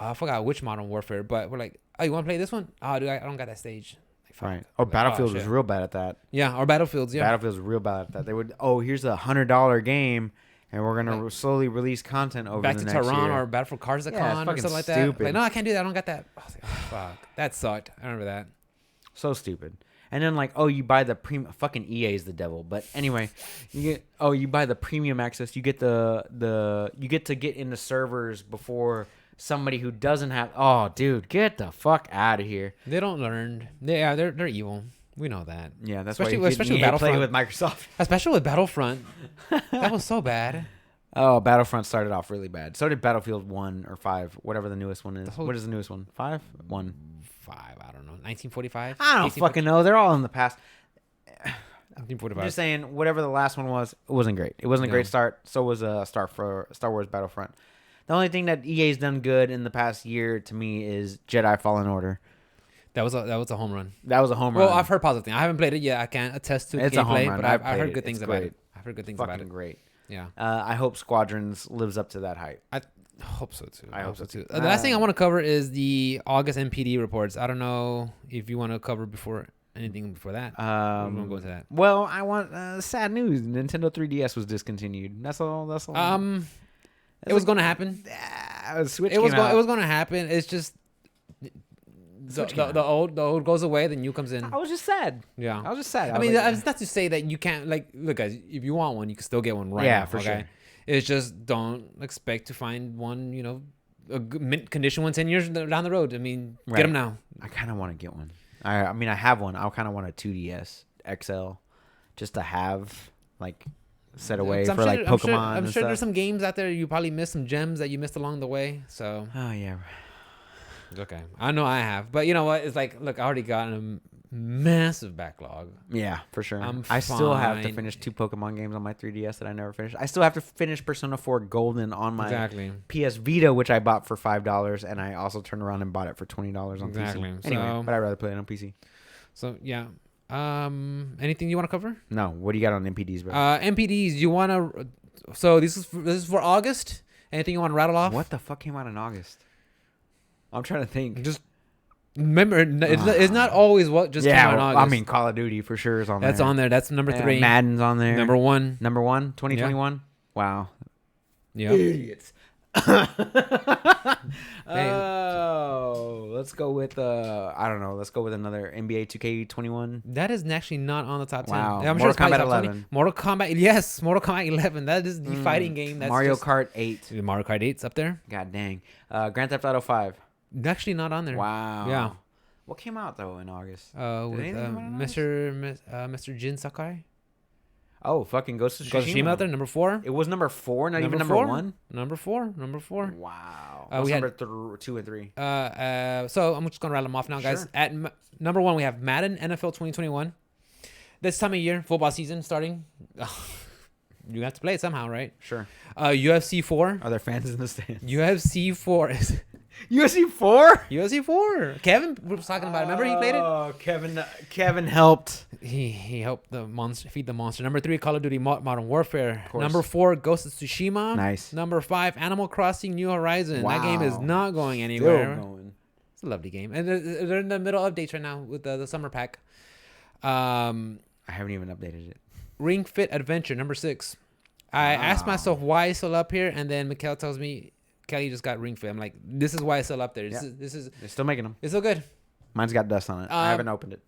I forgot which Modern Warfare, but we're like, oh, you want to play this one? Oh, dude, I don't got that stage. Like, right. Or Battlefield was real bad at that. Yeah, or Battlefields. Yeah, Battlefield's real bad at that. They would, here's $100 game, and we're gonna slowly release content over the next year. Back to Tehran or Battlefield Kazakhstan or something like that. Like, no, I can't do that. I don't got that. I was like, oh, fuck, that sucked. I remember that. So stupid. And then like, you buy the premium. Fucking EA is the devil. But anyway, you buy the premium access. You get you get to get into servers before somebody who doesn't have. Oh, dude, get the fuck out of here. They don't learn. They're evil. We know that. Yeah, that's especially why with Battlefront. play with Microsoft. Especially with Battlefront, that was so bad. Oh, Battlefront started off really bad. So did Battlefield 1 or 5, whatever the newest one is. What is the newest one? 5? 1? 5. I don't know. 1945. I don't fucking know. They're all in the past. 1945. I'm just saying, whatever the last one was, it wasn't great. It wasn't a great start. So was Star Wars Battlefront. The only thing that EA's done good in the past year to me is Jedi Fallen Order. That was a home run. That was a home run. Well, I've heard positive things. I haven't played it yet. I can't attest to the gameplay, but I've heard good things about it. I've heard good things about it. Great. Yeah. I hope Squadrons lives up to that hype. I hope so too. I hope so too. The last thing I want to cover is the August NPD reports. I don't know if you want to cover anything before that. We won't go into that. Well, I want sad news. Nintendo 3DS was discontinued. That's all. It was going to happen. Switch. It was going to happen. It's just the old goes away, the new comes in. I was just sad. Yeah, I was just sad. I mean, it's not to say that you can't look, guys. If you want one, you can still get one right now. Yeah, for sure. It's just don't expect to find one, a good mint condition one 10 years down the road. I mean, get them now. I kind of want to get one. I mean, I have one. I kind of want a 2DS XL just to have, set away for Pokemon. I'm sure stuff. there's some games out there you probably missed some gems that you missed along the way. So. Oh yeah. It's okay. I know I have, but you know what? It's like, look, I already got a massive backlog. Yeah, for sure. I'm I still have to fine. finish 2 Pokemon games on my 3DS that I never finished. I still have to finish Persona 4 Golden on my Exactly. PS Vita, which I bought for $5, and I also turned around and bought it for $20 on Exactly. PC. Anyway, So- but I'd rather play it on PC. So yeah. Anything you want to cover? No, what do you got on MPDs, bro? MPDs. You want to? So this is for August. Anything you want to rattle off? What the fuck came out in August? I'm trying to think. Just remember, it's not always what just came out in August. I mean, Call of Duty for sure is on there. That's on there. That's number 3. Madden's on there. Number 1. Number 1, 2021. Wow. Yeah. Idiots. Oh, let's go with I don't know. Let's go with another NBA 2K21. That is actually not on the top 10. Wow. I'm Mortal it's probably Kombat top 20. 11. Mortal Kombat. Yes, Mortal Kombat 11. That is the fighting game. That's Mario just, Kart 8. Mario Kart 8's up there. God dang. Grand Theft Auto 5. Actually not on there. Wow. Yeah. What came out though in August? With anything come out in Mr. Jin Sakai. Oh, fucking Ghost of Tsushima. Ghost of Tsushima out there, number 4. It was number 4, not even number 4? 1. Number 4. Wow. We What's had- number 2 and 3? So I'm just gonna rattle them off now, guys. Sure. At number 1, we have Madden NFL 2021. This time of year, football season starting. You have to play it somehow, right? Sure. UFC 4. Are there fans in the stands? UFC 4 is UFC 4? UFC 4. Kevin was talking about it. Remember he played it? Oh, Kevin helped. He helped the monster feed the monster. Number 3, Call of Duty Modern Warfare. course. Number 4, Ghost of Tsushima. Nice. Number 5, Animal Crossing New Horizon. That game is Wow. not going anywhere. Still going. It's a lovely game, and they're in the middle of updates right now with the summer pack. I haven't even updated it. Ring Fit Adventure number 6. I asked myself why it's still up here, and then Mikhail tells me Kelly just got Ring Fit. I'm like, this is why it's still up there. This is They're still making them. it's so good. Mine's got dust on it. I haven't opened it.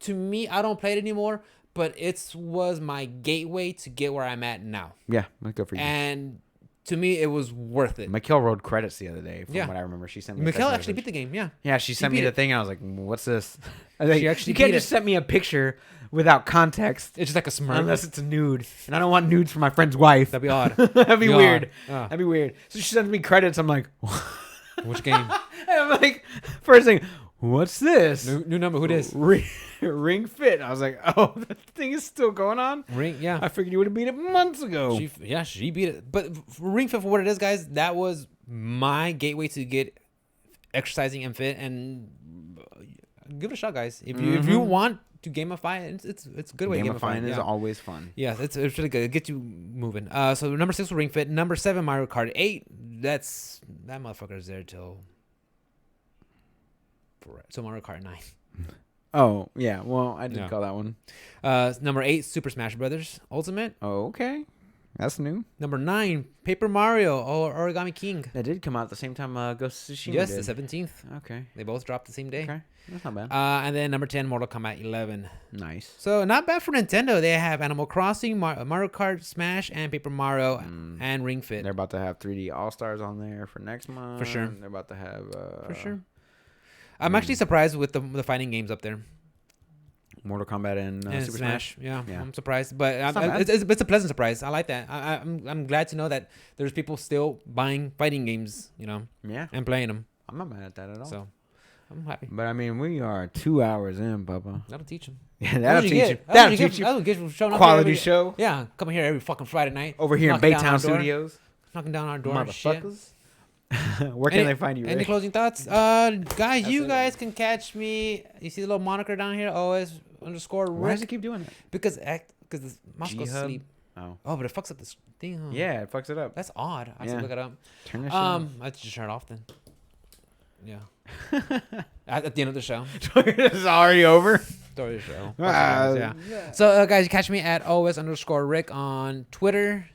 To me, I don't play it anymore, but it was my gateway to get where I'm at now. Yeah, that's good for you. And to me, it was worth it. Mikhail wrote credits the other day from Yeah. what I remember. She sent me Mikhail a text actually beat message. the game. Yeah. Yeah, she sent me beat the it. thing, and I was like, what's this? I was like, She actually you can't beat just it. send me a picture without context It's just like a smirk. unless it's a nude. And I don't want nudes for my friend's wife. That'd be odd. That'd be Be weird. odd. That'd be weird. So she sends me credits. I'm like, Which game? I'm like, first thing, what's this? New number. Who this? Ring Fit. I was like, oh, that thing is still going on? Ring. Yeah. I figured you would have beat it months ago. She beat it. But Ring Fit, for what it is, guys, that was my gateway to get exercising and fit. And give it a shot, guys. If you want to gamify it, it's a good way to gamify Gamifying it. is Yeah. always fun. Yeah, it's really good. It gets you moving. So number 6 was Ring Fit. Number 7, Mario Kart 8. That motherfucker's there till Mario Kart 9. Oh, yeah. Well, I did Yeah. call that one. Number 8, Super Smash Brothers Ultimate. Oh, okay. That's new. Number 9, Paper Mario or Origami King. That did come out at the same time Ghost of Tsushima Yes, did. the 17th. Okay. They both dropped the same day. Okay. That's not bad. And then number 10, Mortal Kombat 11. Nice. So not bad for Nintendo. They have Animal Crossing, Mario Kart, Smash, and Paper Mario, and Ring Fit. They're about to have 3D All-Stars on there for next month. For sure. They're about to have... For sure. I'm actually surprised with the fighting games up there. Mortal Kombat and Super Smash. Yeah, Yeah. I'm surprised, but not bad. it's a pleasant surprise. I like that. I'm glad to know that there's people still buying fighting games, Yeah. and playing them. I'm not mad at that at all. So I'm happy. But, I mean, we are 2 hours in, Papa. That'll teach them. Yeah, that'll teach you. That'll teach you. That'll get you showing up Quality here show. Yeah, coming here every fucking Friday night. Over here in knocking down our Baytown door, Studios. knocking down our door. and shit. Motherfuckers. Where can they find you, Any Ray? closing thoughts? Guys, you it. guys can catch me. You see the little moniker down here? OS_Rick. Why does it keep doing that? Because the mouse goes to G-Hub? sleep. Oh. Oh, but it fucks up this thing. Huh? Yeah, it fucks it up. That's odd. I have Yeah. to look it up. Turn that shit off. I just turn it off then. Yeah. at the end of the show. This is already over. Story of the show. Ah, Yeah. So, guys, you catch me at OS_Rick on Twitter,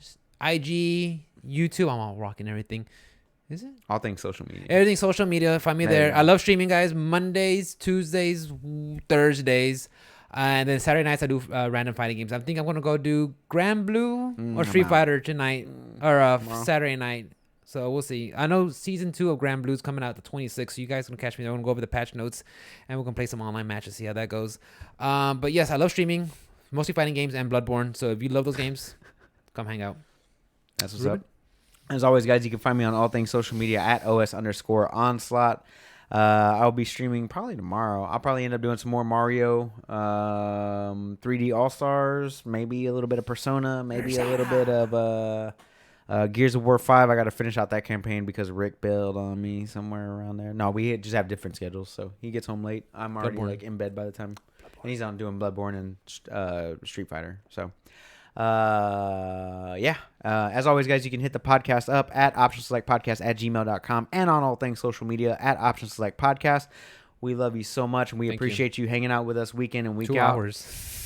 IG, YouTube. I'm all rocking everything. Is it? All things social media. Everything social media. Find me There you there. go. I love streaming, guys. Mondays, Tuesdays, Thursdays. And then Saturday nights, I do random fighting games. I think I'm going to go do Grand Blue or I'm Street out. Fighter tonight or Tomorrow. Saturday night. So we'll see. I know season 2 of Grand Blue's coming out the 26th. So you guys can catch me there. I'm going to go over the patch notes and we're going to play some online matches, see how that goes. But yes, I love streaming, mostly fighting games and Bloodborne. So if you love those games, come hang out. That's what's Ruben? up. As always, guys, you can find me on all things social media at OS_onslaught. I'll be streaming probably tomorrow. I'll probably end up doing some more Mario 3D All-Stars, maybe a little bit of Persona, maybe a little bit of Gears of War 5. I got to finish out that campaign because Rick bailed on me somewhere around there. No, we just have different schedules, so he gets home late. I'm already like in bed by the time. And he's on doing Bloodborne and Street Fighter. So, as always, guys, you can hit the podcast up at optionselectpodcast@gmail.com and on all things social media at optionselectpodcast. We love you so much, and we appreciate you hanging out with us week in and week out.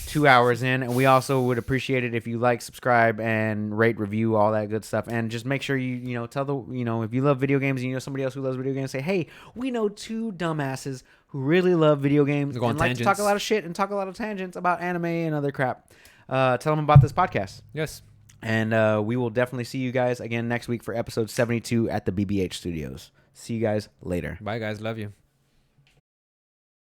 2 hours in, and we also would appreciate it if you like, subscribe, and rate, review, all that good stuff. And just make sure you tell if you love video games and you know somebody else who loves video games, say, hey, we know two dumbasses who really love video games and like to talk a lot of shit and talk a lot of tangents about anime and other crap. Tell them about this podcast. Yes. And we will definitely see you guys again next week for episode 72 at the BBH Studios. See you guys later. Bye, guys. Love you.